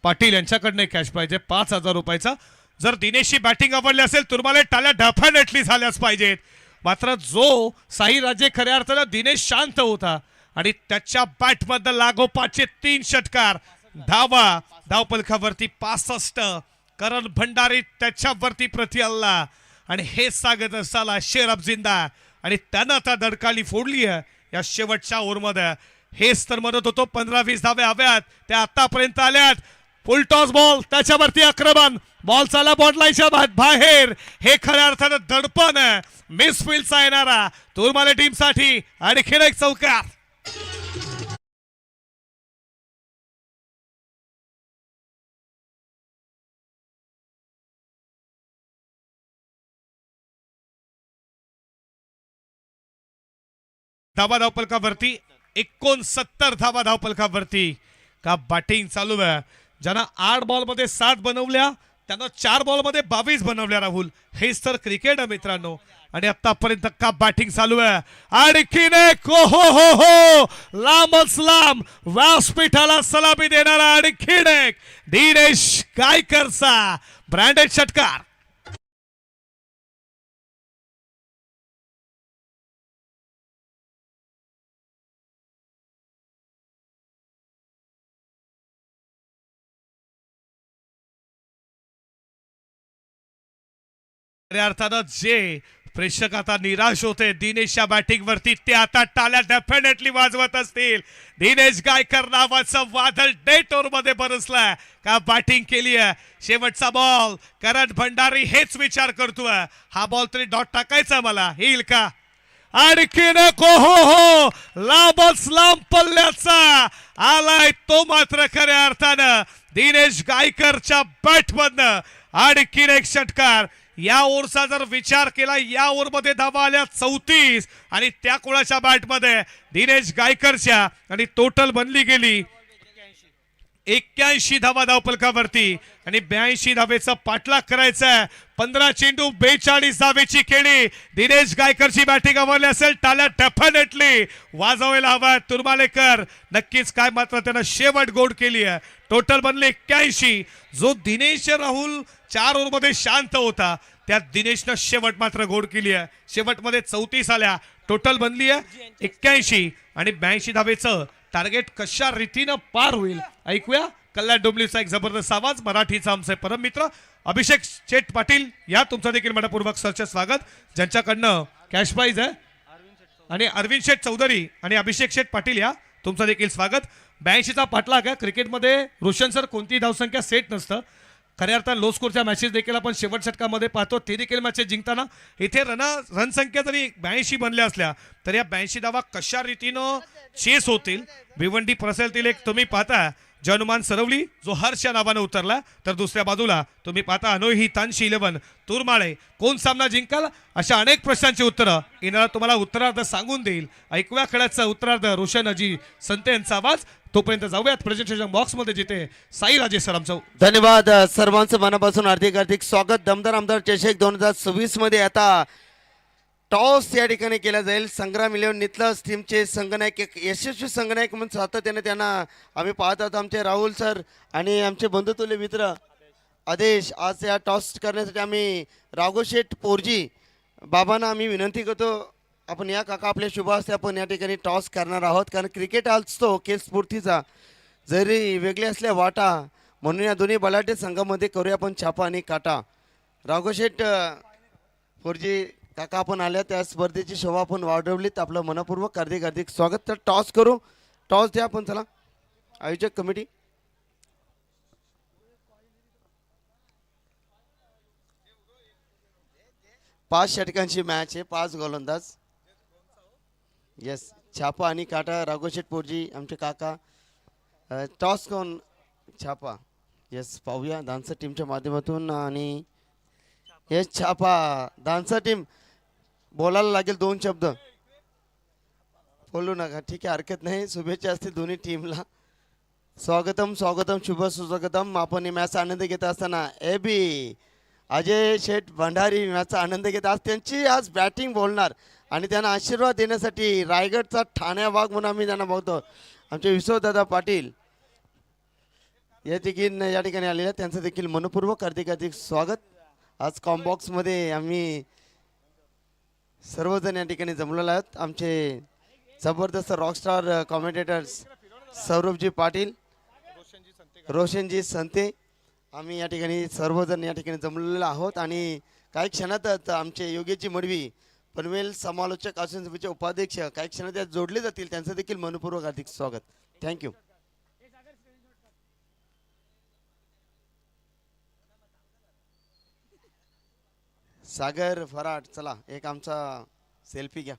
पाटील यांच्याकडनं कॅश पाहिजे 5000 रुपयाचा. जर दिनेशची बॅटिंग आवडली असेल तुम्हाला टाळ्या डेफिनेटली झाल्याच पाहिजेत. मात्र जो साई राजे खऱ्या अर्थानं दिनेश शांत होता आणि त्याच्या बॅटमध्ये लागोपाठचे 3 षटकार. धावा धावपलकावरती 65. करण भंडारी त्याच्यावरती प्रति हल्ला आणि हे सांगत असताना शेर जिंदा आणि त्यानं आता धडकाली फोडली आहे या शेवटच्या ओव्हरमध्ये. हेच तर म्हणत होतो 15-20 धावे हव्यात, त्या आतापर्यंत आल्यात. फुल टॉस बॉल, त्याच्यावरती आक्रमण, बॉल चाला बॉटलाईच्या बाहेर. हे खऱ्या अर्थानं दडपण मिसफिल्डचा येणारा तुरमाले टीमसाठी आणखीन एक चौकार. धावा धावपलकावरती 69 धावा धावपलकावरती. का बॅटिंग चालू आहे. ज्यांना 8 बॉलमध्ये 7 बनवल्या, त्यांना 4 बॉलमध्ये 22 बनवल्या राहुल. हेच तर क्रिकेट आहे मित्रांनो. आणि आतापर्यंत का बॅटिंग चालू आहे. आणखीन एक हो लांबच लांब व्यासपीठाला सलामी देणारा आणखीन एक दिनेश गायकरचा ब्रँडेड षटकार. खऱ्या अर्थानं जे प्रेक्षक आता निराश होते दिनेशच्या बॅटिंग वरती ते आता टाळ्या डेफिनेटली वाजवत असतील. दिनेश गायकर नावाचं वादळ डेट ओव्हर मध्ये बरसलाय का बॅटिंग केली आहे. शेवटचा बॉल करण भंडारी हेच विचार करतोय हा बॉल तरी डॉट टाकायचा मला येईल का. आणखीन हो लांबच लांब पल्ल्याचा आलाय तो मात्र खऱ्या अर्थानं दिनेश गायकरच्या बॅट मधनं आणखीन एक षटकार. या ओव्हरचा जर विचार केला या ओव्हरमध्ये धावा आल्या 34 आणि त्या कोणाच्या बॅटमध्ये दिनेश गायकरच्या आणि टोटल बनली गेली 81 धावा धावपलकावरती आणि 82 धावेचा पाठलाग करायचा. 15 चेंडू 42 धावेची खेळी. दिनेश गायकरची बॅटिंग आवडली असेल टाळ्या डेफिनेटली वाजवायला हवा. तुरमालेकर नक्कीच काय मात्र त्यानं शेवट गोड केली आहे. टोटल बनले 81. जो दिनेश राहुल 4 ओव्हरमध्ये शांत होता त्यात दिनेशनं शेवट मात्र गोड केली आहे. शेवटमध्ये 34 आल्या. टोटल बनली आहे 81 आणि 82 धावेचं टार्गेट कशा रीतीनं पार होईल ऐकूया. कल्याण डोंबिवलीचा एक जबरदस्त आवाज मराठीचा आमचे परम मित्र अभिषेक शेठ पाटील या तुमचं देखील मनपूर्वक सरचे स्वागत. ज्यांच्याकडनं कॅश प्राइज आहे आणि अरविंद शेठ चौधरी आणि अभिषेक शेठ पाटील या तुमचं देखील स्वागत. 82चा पाठलाग आहे. क्रिकेटमध्ये रोशन सर कोणती धावसंख्या सेट नसतं. खऱ्या अर्थानं लो स्कोरच्या मॅचेस देखील आपण शेवट षटकामध्ये पाहतो. ते देखील मॅचेस जिंकताना इथे रन संख्या जरी 82 बनल्या असल्या तर या 82 धावा कशा रीतीनं चेस होतील. भिवंडी प्रसेलतील एक तुम्ही पाहता जनुमान सरवली जो हर्ष या नावानं उतरला तर दुसऱ्या बाजूला तुम्ही पाहता अनोही तानशी 11 तुरमाळे. कोण सामना जिंकाल अशा अनेक प्रश्नांची उत्तरं येणारा तुम्हाला उत्तरार्ध सांगून देईल. ऐकूया खेळाचं उत्तरार्ध रोशन अजी संते यांचा आवाज. तोपर्यंत जाऊयात प्रेझेंटेशन बॉक्स मध्ये जिथे साई राजेश सर आमचं. धन्यवाद सर्वांचं मनापासून हार्दिक स्वागत. दमदार आमदार चषक 2026 मध्ये आता टॉस या ठिकाणी केला जाईल. संग्राम 11 नितलस टीमचे संघनायक एक यशस्वी संघनायक म्हणून सातत्याने त्यांना आम्ही पाहत आहोत. आमचे राहुल सर आणि आमचे बंधुतुल्य मित्र आदेश. आज या टॉस करण्यासाठी आम्ही राघोशेठ पोरजी बाबांना आम्ही विनंती करतो आपण या काका आपल्या शुभ हस्ते आपण या ठिकाणी टॉस करणार आहोत. कारण क्रिकेट असतो खेळ स्फूर्तीचा जरी वेगळे असल्या वाटा म्हणून या दोन्ही बलाढ्य संघामध्ये करूया आपण छापा आणि काटा. राघोशेठ पोरजी काका आपण आल्या त्या स्पर्धेची शोभा आपण वाढवलीत. आपलं मनपूर्वक हार्दिक स्वागत. तर टॉस करू. टॉस द्या आपण चला. आयोजक कमिटी 5 षटकांची मॅच आहे. 5 गोलंदाज. येस छापा आणि काटा. राघोशेठ पोरजी आमचे काका. टॉस कोण छापा. येस पाहूया डान्सर टीमच्या माध्यमातून. आणि येस छापा डान्सर टीम बोलायला लागेल 2 शब्द. बोलू नका ठीक आहे हरकत नाही. शुभेच्छा असतील दोन्ही टीमला. स्वागतम शुभ सुस्वागतम. आपण मॅचचा आनंद घेत असताना बी अजय शेठ भंडारी मॅचचा आनंद घेत आज त्यांची आज बॅटिंग बोलणार आणि त्यांना आशीर्वाद देण्यासाठी रायगडचा ठाण्या वाघ म्हणून आम्ही त्यांना बघतो आमचे विश्वदादा पाटील या ठिकाणी आलेले आहेत. त्यांचं देखील मनपूर्वक हार्दिक स्वागत. आज कॉम्बॉक्समध्ये आम्ही सर्वजण या ठिकाणी जमलेलो आहोत. आमचे जबरदस्त रॉकस्टार कॉमेंटेटर्स सौरभजी पाटील रोशनजी संते आम्ही या ठिकाणी सर्वजण या ठिकाणी जमलेलो आहोत. आणि काही क्षणातच आमचे योगेशजी मडवी पनवेल समालोचक आसन समितीचे उपाध्यक्ष काही क्षणात त्यात जोडले जातील. त्यांचं देखील मनपूर्वक हार्दिक स्वागत. थँक्यू. सागर फराट चला एक आमचा सेल्फी घ्या.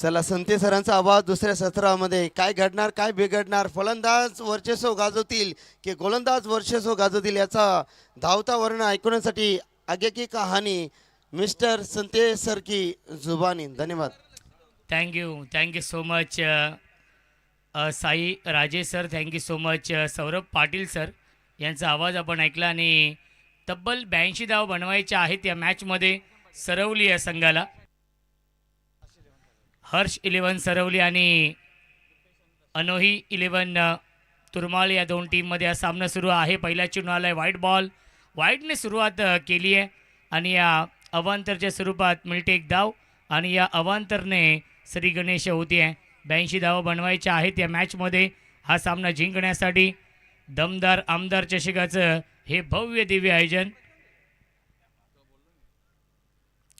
चला संते सरांचा आवाज दुसऱ्या सत्रामध्ये काय घडणार काय बिघडणार फलंदाज वर्चस्व गाजवतील की गोलंदाज वर्चस्व गाजवतील याचा धावता वर्ण ऐकण्यासाठी आगे की कहाणी मिस्टर संते सर की जुबानी. धन्यवाद. Thank you so much Sai Rajesh sir. Thank you so much Saurabh Patil sir. यांचा आवाज आपण ऐकला आणि तब्बल 82 धाव बनवायच्या आहेत या मॅचमध्ये सरवली या संघाला. हर्ष 11 सरवली आणि अनोही 11 तुरमाळ या दोन टीममध्ये हा सामना सुरू आहे. पहिला चेंडू आला आहे व्हाईट बॉल. व्हाईटने सुरुवात केली आहे आणि या अवांतरच्या स्वरूपात मिळते एक धाव आणि या अवांतरने श्री गणेश होती आहे. 82 धावा बनवायच्या आहेत या मॅचमध्ये हा सामना जिंकण्यासाठी. दमदार आमदार चषकाचं हे भव्य दिव्य आयोजन.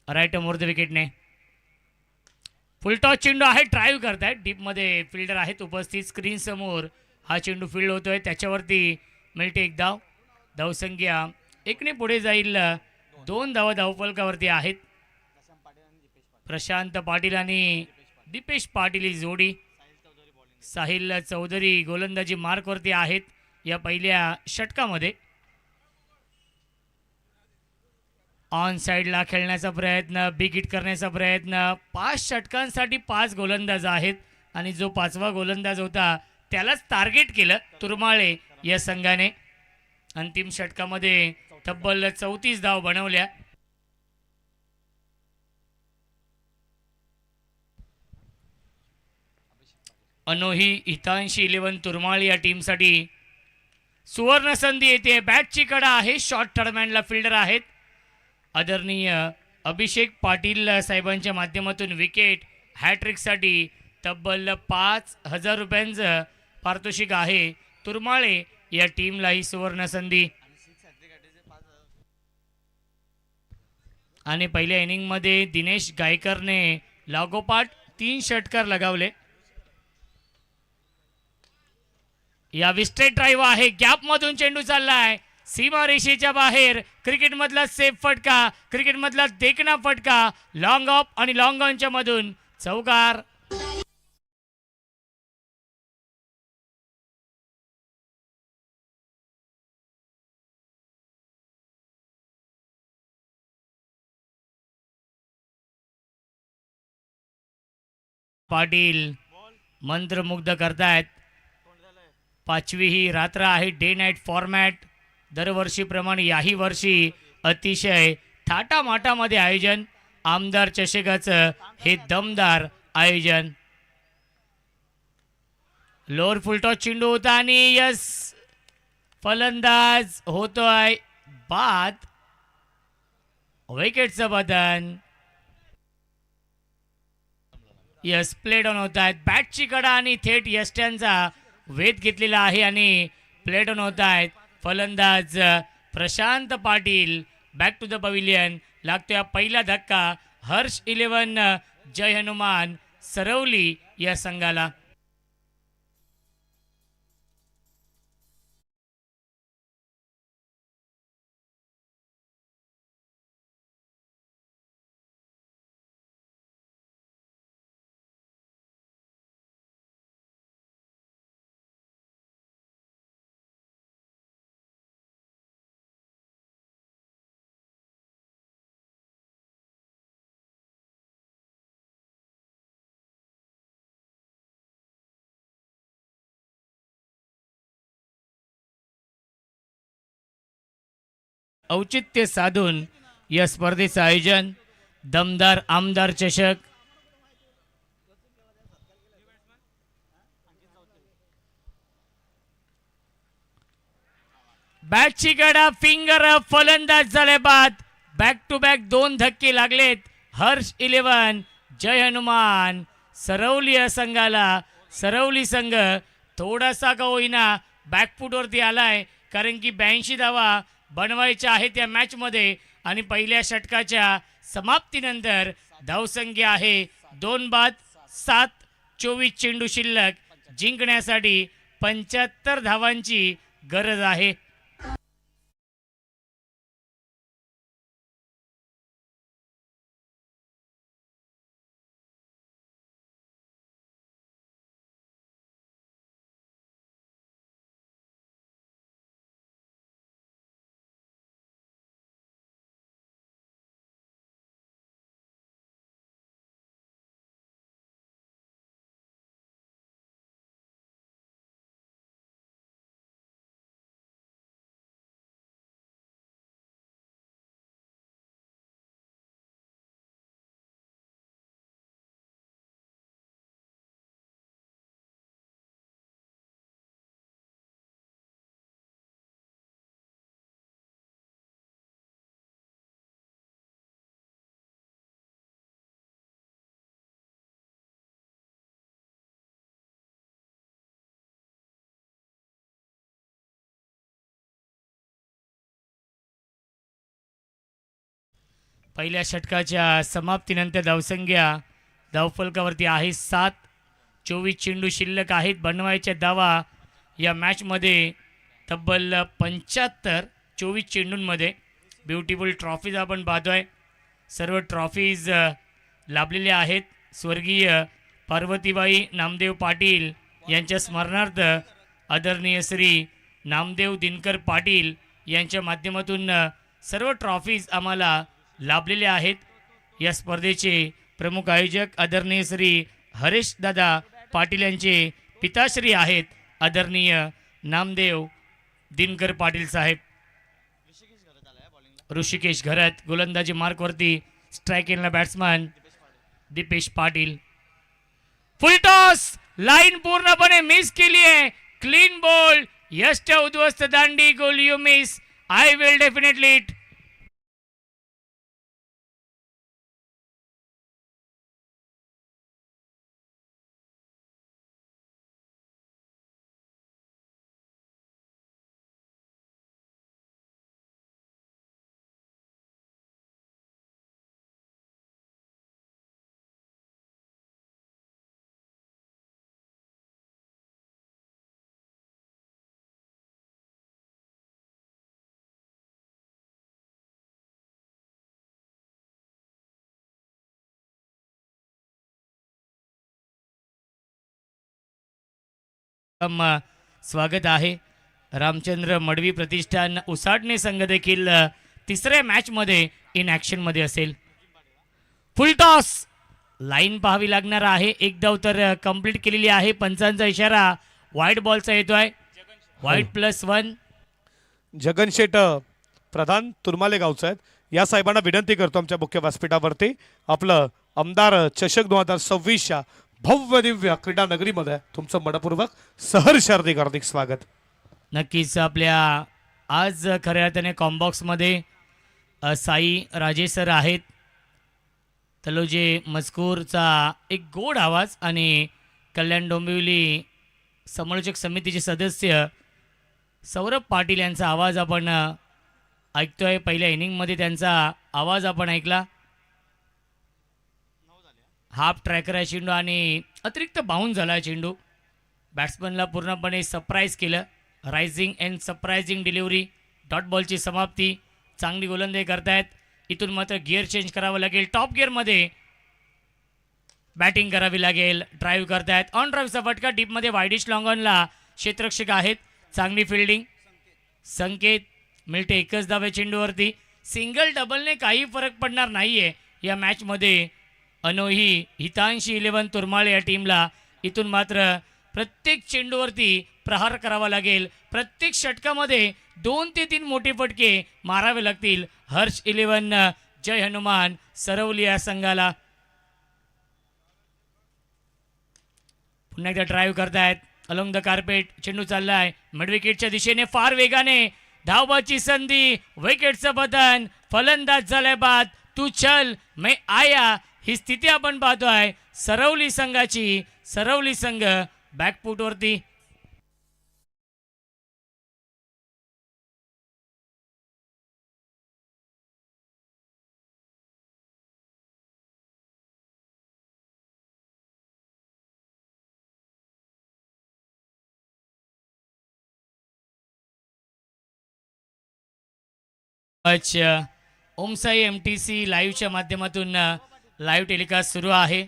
राईट मोर द विकेटने फुलटॉस चेंडू आहे. ड्राईव्ह करतायत डीपमध्ये फिल्डर आहेत उपस्थित. स्क्रीन समोर हा चेंडू फील्ड होतोय. त्याच्यावरती मिळते एक धाव. धावसंख्या एकने पुढे जाईल. 2 धावा धावफलकावरती आहेत. प्रशांत पाटील आणि दीपेश पाटील ही जोडी. साहिल चौधरी गोलंदाजी मार्कवरती आहेत या पहिल्या षटकामध्ये. ऑन साईडला खेळण्याचा प्रयत्न, बिग हिट करण्याचा प्रयत्न. 5 षटकांसाठी 5 गोलंदाज आहेत आणि जो 5वा गोलंदाज होता त्यालाच टार्गेट केलं तुरमाळे या संघाने. अंतिम षटकामध्ये तब्बल 34 धाव बनवल्या. अनोही हितांशी 11 तुरमाळ या टीमसाठी सुवर्ण संधी येते. बॅटची कडा आहे. शॉर्ट टर्मॅनला फिल्डर आहेत आदरणीय अभिषेक पाटील साहेबांच्या माध्यमातून विकेट. हॅट्रिकसाठी तब्बल 5,000 रुपयांचं पारितोषिक आहे. तुरमाळे या टीमला ही सुवर्ण संधी. आणि पहिल्या इनिंगमध्ये दिनेश गायकरने लागोपाठ 3 षटकार लगावले. या विस्ट्रेट ड्राईव्ह आहे. गॅपमधून चेंडू चाललाय सीमारेषेच्या बाहेर. क्रिकेटमधला सेफ फटका, क्रिकेटमधला देखणा फटका. लॉंग ऑफ आणि लॉंग ऑनच्या मधून चौकार. पाटील मंत्रमुग्ध करतायत. 5वी ही रात्र आहे. डे नाईट फॉर्मॅट दरवर्षीप्रमाणे याही वर्षी अतिशय थाटामाटामध्ये आयोजन. आमदार चषकाचं हे दमदार आयोजन. लोअर फुलटॉस चेंडू होता आणि यस फलंदाज होतोय बाद. विकेटचं बदन. यस प्लेड ऑन होत आहेत. बॅटची कडा आणि थेट यष्ट्यांचा वेध घेतलेला आहे आणि प्लेड ऑन होत आहेत. फलंदाज Prashant Patil. Back to the pavilion. लागतोय पहिला धक्का हर्ष 11 जय हनुमान सरवली या संघाला. औचित्य साधून या स्पर्धेचं आयोजन. दमदार आमदार चषक. बॅटची कडा फिंगर फलंदाज झाले बाद. बॅक टू बॅक 2 धक्के लागलेत. हर्ष 11 जय हनुमान सरवली या संघाला. सरवली संघ थोडासा का होईना बॅकफूटवरती आलाय कारण की 82 धावा बनवायच्या आहेत या मॅचमध्ये आणि पहिल्या षटकाच्या समाप्तीनंतर धावसंख्या आहे 2 बाद 7. 24 चेंडू शिल्लक. जिंकण्यासाठी 75 धावांची गरज आहे. पहिल्या षटकाच्या समाप्तीनंतर धावसंख्या धावफलकावरती आहे 7. 24 चेंडू शिल्लक आहेत. बनवायच्या धावा या मॅचमध्ये तब्बल 75. 24 चेंडूंमध्ये ब्युटिफुल ट्रॉफीज आपण पाहतोय. सर्व ट्रॉफीज लाभलेल्या आहेत. स्वर्गीय पार्वतीबाई नामदेव पाटील यांच्या स्मरणार्थ आदरणीय श्री नामदेव दिनकर पाटील यांच्या माध्यमातून सर्व ट्रॉफीज आम्हाला लाभलेल्या आहेत. या स्पर्धेचे प्रमुख आयोजक आदरणीय श्री हरेश दादा पाटील यांचे पिताश्री आहेत आदरणीय नामदेव दिनकर पाटील साहेब. ऋषिकेश घरत गोलंदाजी मार्कवरती, स्ट्राईक एंडला batsman Dipesh Patil. Full toss, line पूर्णपणे मिस केली आहे. क्लीन बॉल, यष्ट उद्ध्वस्त दांडी, goal you miss, I will definitely it. स्वागत आहे. रामचंद्र मडवी प्रतिष्ठान उसाटणे संघ देखील तिसऱ्या मॅच मध्ये इन ऍक्शन मध्ये असेल. फुल टॉस, लाईन पाहावी लागणार आहे. एक धाव तर कंप्लीट केलेली आहे. पंचांचा इशारा वाईट बॉलचा येतोय. वाईट +1. जगनशेठ प्रधान तुरमाले गावचे आहेत. या साहेबांना विनंती करतो आमच्या मुख्य व्यासपीठावरती आपलं आमदार चषक 2026च्या भव्य दिव्य क्रीडा नगरीमध्ये तुमचं मनपूर्वक सहर्ष हार्दिक स्वागत. नक्कीच आपल्या आज खऱ्या अर्थाने कॉम्बॉक्समध्ये साई राजे सर आहेत. तलोजे मजकूरचा एक गोड आवाज आणि कल्याण डोंबिवली समालोचक समितीचे सदस्य सौरभ पाटील यांचा आवाज आपण ऐकतोय. पहिल्या इनिंगमध्ये त्यांचा आवाज आपण ऐकला. हाफ ट्रॅकर आहे चेंडू आणि अतिरिक्त बाउन्स झाला आहे चेंडू. बॅट्समनला पूर्णपणे सरप्राईज केलं. Rising and surprising delivery. Dot बॉलची समाप्ती. चांगली गोलंदाजी करतायत. इथून मात्र गिअर चेंज करावं लागेल. टॉप गिअरमध्ये बॅटिंग करावी लागेल. ड्राईव्ह करतायत. ऑन ड्राईव्हचा फटका डीपमध्ये वायडिश लॉंगॉनला क्षेत्ररक्षक आहेत. चांगली फिल्डिंग. संकेत मिळते एकच धावे चेंडूवरती. सिंगल डबलने काही फरक पडणार नाहीये या मॅचमध्ये. अनोही हितांशी 11 तुरमाळे या टीमला इथून मात्र प्रत्येक चेंडूवरती प्रहार करावा लागेल. प्रत्येक षटकामध्ये 2 ते 3 मोठे फटके मारावे लागतील. हर्ष 11 जय हनुमान सरवली या संघाला. पुन्हा एकदा ड्राईव्ह करतायत अलोंग द कार्पेट. चेंडू चाललाय मिड विकेटच्या दिशेने फार वेगाने. धावबाची संधी, विकेटचं बदन, फलंदाज झालाय बाद. तू चल मैं आया ही स्थिती आपण पाहतोय सरवली संघाची. सरवली संघ बॅकफूटवरती. अच्छा, ओमसाई MTC लाईव्हच्या माध्यमातून लाईव्ह टेलिकास्ट सुरू आहे.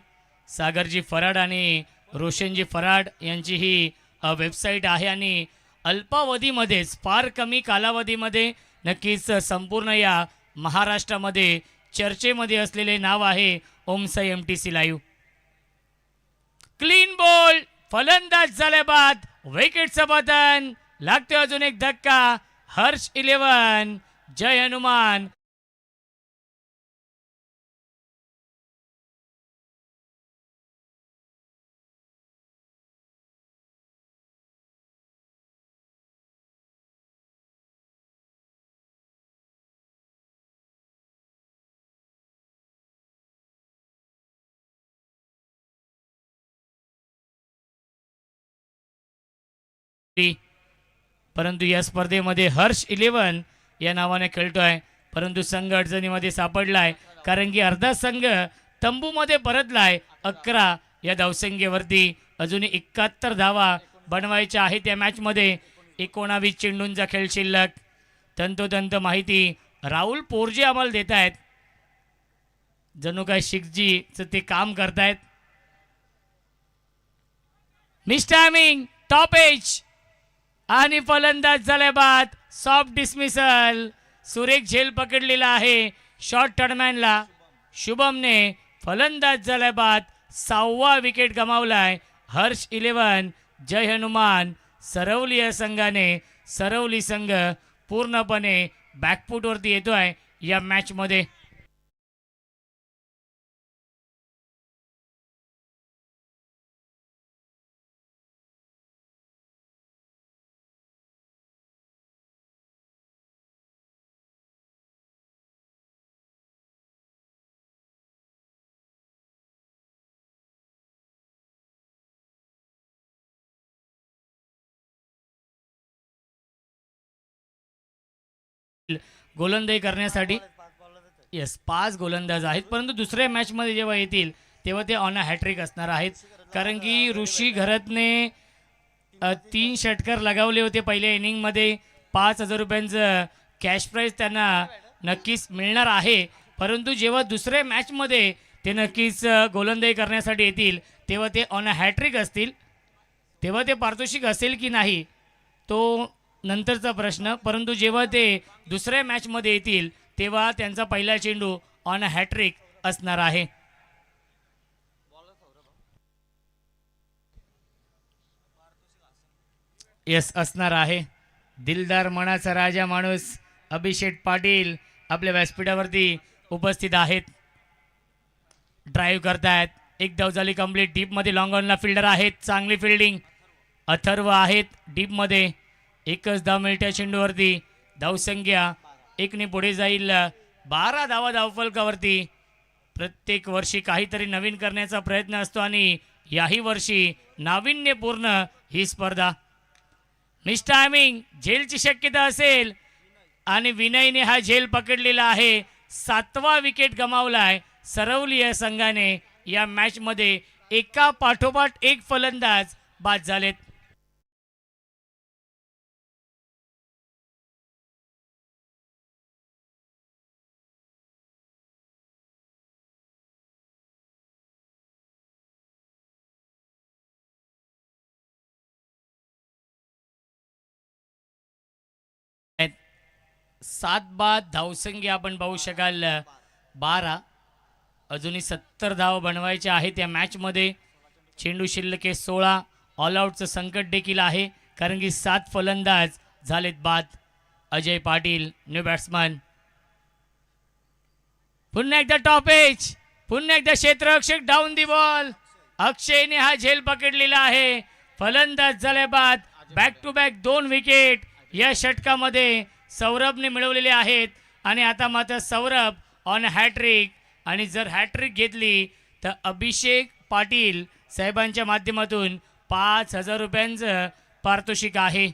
सागरजी फराड आणि रोशनजी फराड यांची ही वेबसाईट आहे आणि अल्पावधीमध्येच फार कमी कालावधीमध्ये नक्कीच संपूर्ण या महाराष्ट्रामध्ये चर्चेमध्ये असलेले नाव आहे Om Sai MTC live. Clean ball, फलंदाज झाले बाद. विकेटचं बटन लागतोय. अजून एक धक्का. हर्ष 11 जय हनुमान. परंतु या स्पर्धेमध्ये हर्ष 11 या नावाने खेळतोय. परंतु संघ अडचणीमध्ये सापडलाय. कारण की अर्धा संघ तंबूमध्ये परतलाय 11 या धावसंख्येवरती. अजूनही 71 धावा बनवायच्या आहेत या मॅचमध्ये. 19 चेंडूंचा खेळ शिल्लक. तंतोतंत माहिती राहुल पोरजे आम्हाला देत आहेत. जणू काय शिखजीचं ते काम करतायत. मिस टायमिंग टॉप एज आणि फलंदाज झाले बाद. Soft dismissal. सुरेख झेल पकडलेला आहे शॉर्ट टर्मॅनला. शुभमने फलंदाज झालाय बाद. 6वा विकेट गमावलाय. हर्ष 11 जय हनुमान सरवली या संघाने. सरवली संघ पूर्णपणे बॅकफूटवरती येतोय या मॅचमध्ये. गोलंदाजी करण्यासाठी 5 गोलंदाज आहेत, परंतु दुसऱ्या मॅचमध्ये जेव्हा येतील तेव्हा ते ऑन अ हॅट्रिक असणार आहेत. कारण की ऋषी घरतने 3 षटकर लगावले होते पहिल्या इनिंगमध्ये. 5,000 रुपयांचं कॅश प्राईज त्यांना नक्कीच मिळणार आहे. परंतु जेव्हा दुसऱ्या मॅचमध्ये ते नक्कीच गोलंदाजी करण्यासाठी येतील तेव्हा ते ऑन अ हॅट्रिक असतील. तेव्हा ते पारितोषिक असेल की नाही तो नंतरचा प्रश्न. परंतु जेव्हा ते दुसऱ्या मॅचमध्ये येतील तेव्हा त्यांचा पहिला चेंडू ऑन अ हॅट्रिक असणार आहे. असणार आहे. दिलदार मनाचा राजा माणूस अभिषेक पाटील आपल्या व्यासपीठावरती उपस्थित आहेत. ड्राईव्ह करतायत. एक धाव झाली कंप्लीट. डीपमध्ये लॉंग ऑनला फिल्डर आहेत. चांगली फिल्डिंग. अथर्व आहेत डीपमध्ये. एकच धाव मिळत्या चेंडूवरती. धावसंख्या 1ने पुढे जाईल. 12 धावा धावफलकावरती. प्रत्येक वर्षी काहीतरी नवीन करण्याचा प्रयत्न असतो आणि याही वर्षी नाविन्यपूर्ण ही स्पर्धा. मिस टायमिंग झेलची शक्यता असेल आणि विनयने हा झेल पकडलेला आहे. 7वा विकेट गमावलाय सरवली या संघाने. या मॅचमध्ये एका पाठोपाठ एक फलंदाज बाद झालेत. आहेत. 7 बाद धावसंख्या आपण पाहू शकाल 12. अजूनही 70 धाव बनवायचे आहेत या मॅचमध्ये. चेंडू शिल्लक 16. ऑलआउटचं संकट देखील आहे कारण की 7 फलंदाज झालेत बाद. Ajay Patil new batsman. पुन्हा एकदा टॉप एज. पुन्हा एकदा क्षेत्ररक्षक डाऊन दी बॉल. अक्षयने हा झेल पकडलेला आहे. फलंदाज झाले बाद. बॅक टू बॅक 2 विकेट या षटकामध्ये सौरभने मिळवलेले आहेत. आणि आता मात्र सौरभ ऑन हॅट्रिक. आणि जर हॅट्रिक घेतली तर अभिषेक पाटील साहेबांच्या माध्यमातून 5,000 रुपयांचं पारितोषिक आहे.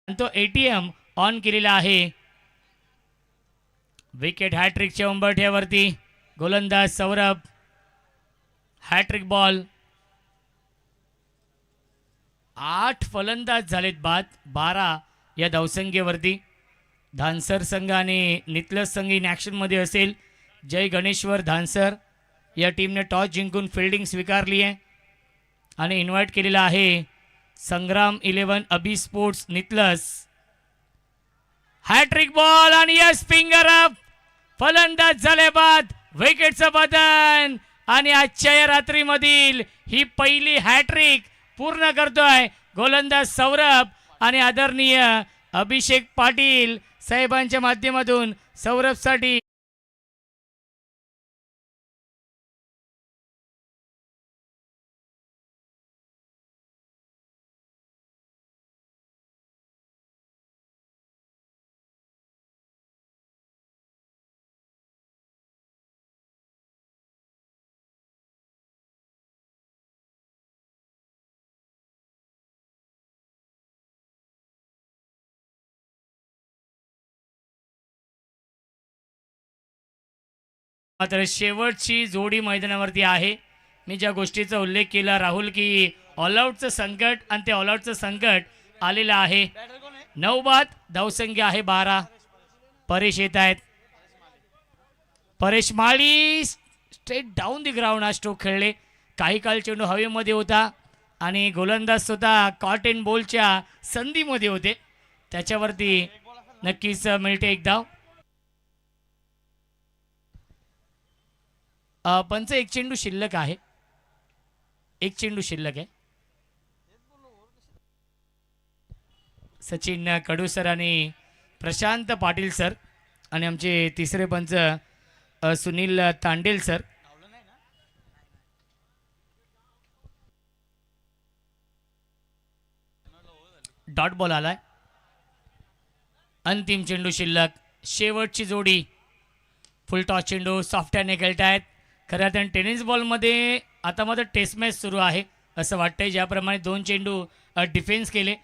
तो ATM ऑन केलेला आहे. विकेट हॅट्रिकच्या उंबरठ्यावरती. गोलंदाज सौरभ. Hat trick ball. 8 फलंदाज झालेत बाद. 12 या धावसंख्येवरती. धानसर संघ आणि नितलस संघ इन ॲक्शनमध्ये असेल. जय गणेश्वर धानसर या टीमने टॉस जिंकून फिल्डिंग स्वीकारली आहे आणि इन्व्हाइट केलेला आहे संग्राम 11 अबी स्पोर्ट्स नितलस. हॅट्रिक बॉल आणि यस फिंगर अप. फलंदाज झाले बाद. विकेटचं बदन आणि आजच्या या रात्रीमधील ही पहिली हॅट्रिक पूर्ण करतोय गोलंदाज सौरभ. आणि आदरणीय अभिषेक पाटील साहेबांच्या माध्यमातून सौरभसाठी मात्र शेवटची जोडी मैदानावरती आहे. मी ज्या गोष्टीचा उल्लेख केला राहुल की ऑलआउटचं संकट आणि ते ऑलआउटचं संकट आलेलं आहे. 9 बाद धावसंख्या आहे 12. परेश येत आहेत. परेश माळी स्ट्रेट डाऊन दी ग्राउंड हा स्ट्रोक खेळले. काही काळ चेंडू हवेमध्ये होता आणि गोलंदाज स्वतः कॉट अँड बॉलच्या संधीमध्ये होते. त्याच्यावरती नक्कीच मिळते एक धाव. पंच एक चेंडू शिल्लक आहे. एक चेंडू शिल्लक आहे. सचिन कडू सर आणि प्रशांत पाटील सर आणि आमचे तिसरे पंच Sunil Tandel sir. Dot ball आलाय. अंतिम चेंडू शिल्लक. शेवटची जोडी फुल टॉस चेंडू सॉफ्ट हँडने खेळतायत. खरं तर टेनिस बॉलमध्ये आता मात्र टेस्ट मॅच सुरू आहे असं वाटतंय. ज्याप्रमाणे 2 चेंडू डिफेन्स केले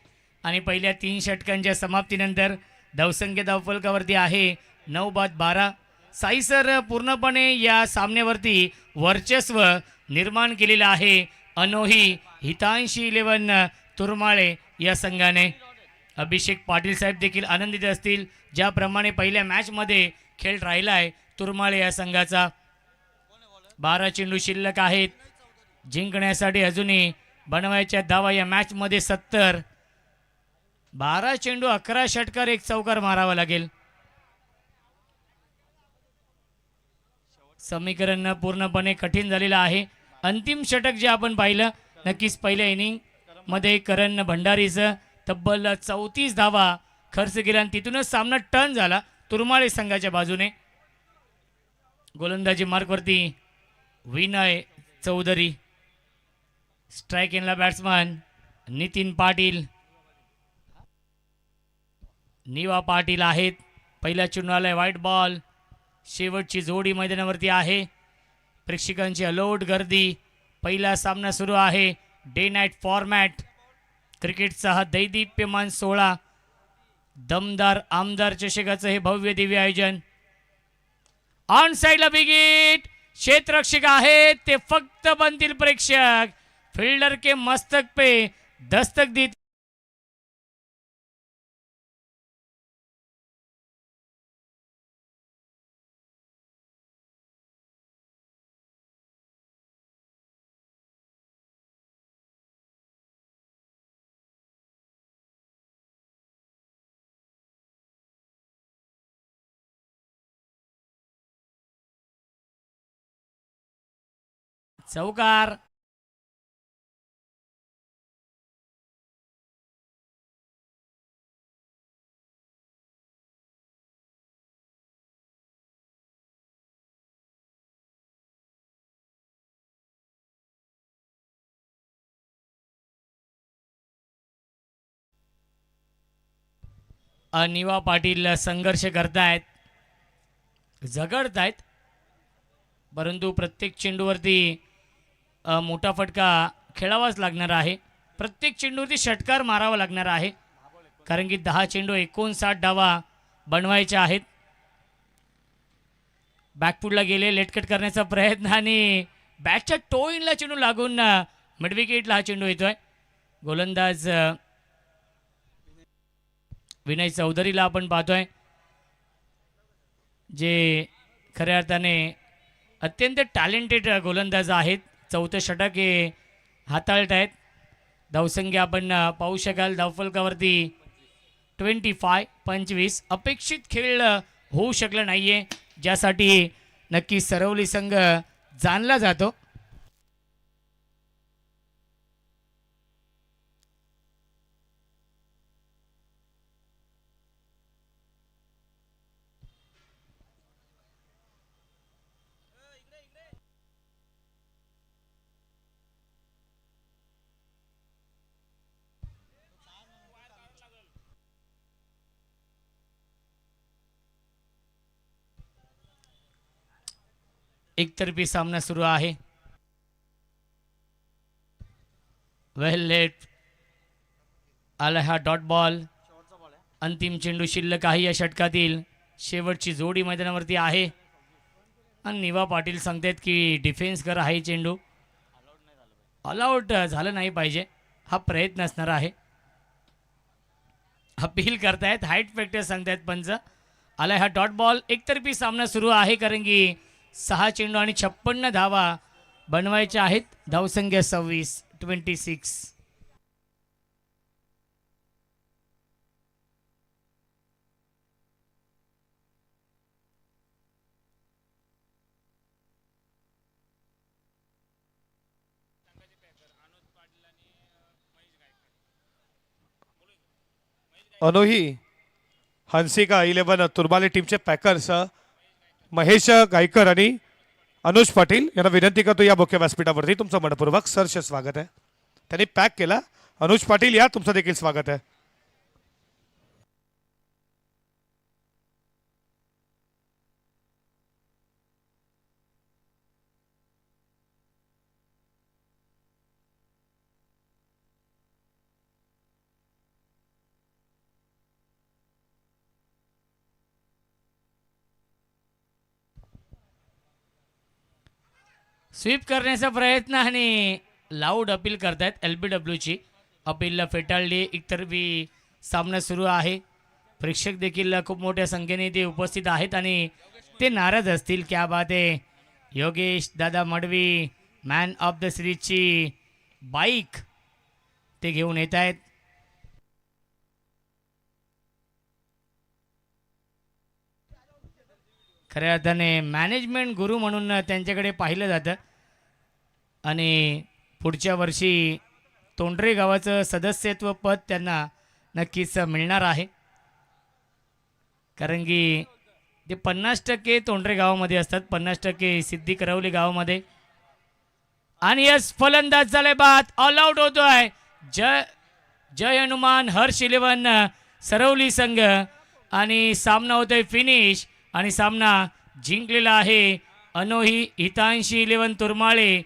आणि पहिल्या 3 षटकांच्या समाप्तीनंतर धावसंख्या धावफलकावरती आहे 9 बाद 12. साई सर पूर्णपणे या सामन्यावरती वर्चस्व निर्माण केलेलं आहे. अनोही हितांशी 11 तुरमाळे या संघाने. अभिषेक पाटील साहेब देखील आनंदित असतील ज्याप्रमाणे पहिल्या मॅचमध्ये खेळ राहिला आहे तुरमाळे या संघाचा. 12 चेंडू शिल्लक आहेत. जिंकण्यासाठी अजूनही बनवायच्या धावा या मॅचमध्ये 70. 12 चेंडू 11 षटकार 1 चौकार मारावा लागेल. समीकरण पूर्णपणे कठीण झालेलं आहे. अंतिम षटक जे आपण पाहिलं नक्कीच पहिल्या इनिंग मध्ये करण भंडारीचं तब्बल 34 धावा खर्च केला आणि तिथूनच सामना टर्न झाला तुरमाळे संघाच्या बाजूने. गोलंदाजी मार्कवरती विनय चौधरी. स्ट्राईक एनला बॅट्समन नितीन पाटील. निवा पाटील आहेत. पहिल्या चेंडूला व्हाईट बॉल. शेवटची जोडी मैदानावरती आहे. प्रेक्षकांची अलोट गर्दी. पहिला सामना सुरू आहे. डे नाईट फॉर्मॅट क्रिकेटचा हा दैदिप्यमान सोहळा. दमदार आमदार चषकाचं हे भव्य दिव्य आयोजन. ऑन साइडला बिगिट. क्षेत्ररक्षक आहेत ते फक्त बनतील प्रेक्षक. फील्डर के मस्तक पे दस्तक दी. चौकार. निवा पाटील संघर्ष करतायत, झगडतायत, परंतु प्रत्येक चेंडूवरती मोठा फटका खेळावाच लागणार आहे. प्रत्येक चेंडूवरती षटकार मारावा लागणार आहे कारण की 10 चेंडू 59 धावा बनवायच्या आहेत. बॅकफुटला गेले. लेटकट करण्याचा प्रयत्न आणि बॅटच्या टो इनला चेंडू लागून मिडविकेटला हा चेंडू येतोय. गोलंदाज विनय चौधरीला आपण पाहतोय जे खऱ्या अर्थाने अत्यंत टॅलेंटेड गोलंदाज आहेत. चौथं षटक हे हाताळत आहेत. धावसंख्या आपण पाहू शकाल धावफलकावरती 25. अपेक्षित खेळ होऊ शकलं नाहीये ज्यासाठी नक्की सरवली संघ जाणला जातो. एकतर्फी सामना सुरू आहे. वेल लेट आला हा डॉट बॉल. अंतिम चेंडू शिल्लक आहे या षटकातील. शेवटची जोडी मैदानावरती आहे आणि निवा पाटील सांगतायत की डिफेन्स करा हाही चेंडू. ऑल आउट झालं नाही पाहिजे, हा प्रयत्न असणार आहे. अपील करतायत, हाईट फॅक्टर सांगतायत पंच. आलाय हा डॉट बॉल. एकतर्फी सामना सुरू आहे कारण की 6 चेंडू आणि 56 धावा बनवायच्या आहेत. धावसंख्या 26. अनोही हंसिका 11 तुर्माले टीमचे पॅकर्स महेश गायकर आणि अनुज पाटील यांना विनंती करतो या मुख्य व्यासपीठावरती तुमचं मनपूर्वक सहर्ष स्वागत आहे. त्यांनी पॅक केला. अनुज पाटील या, तुमचं देखील स्वागत आहे. स्वीप करण्याचा प्रयत्न आणि लाऊड अपील करतायत. LBWची अपीलला फेटाळली. एकतर्फी सामना सुरू आहे. प्रेक्षक देखील खूप मोठ्या संख्येने ते उपस्थित आहेत आणि ते नाराज असतील. क्या बात आहे. योगेश दादा मडवी मॅन ऑफ द सिरीजची बाईक ते घेऊन येत आहेत. खऱ्या अर्थाने मॅनेजमेंट गुरु म्हणून त्यांच्याकडे पाहिलं जातं आणि पुढच्या वर्षी तोंडरे गावाचं सदस्यत्व पद त्यांना नक्कीच मिळणार आहे कारण की ते 50% तोंडरे गावामध्ये असतात, 50% सिद्धी करवली गावामध्ये. आणि यस फलंदाज झाले बाद. ऑल आउट होतोय. जय हनुमान हर्ष 11 सरवली संघ आणि सामना होतोय फिनिश आणि सामना जिंकलेला आहे अनोही हितांशी 11 तुरमाळे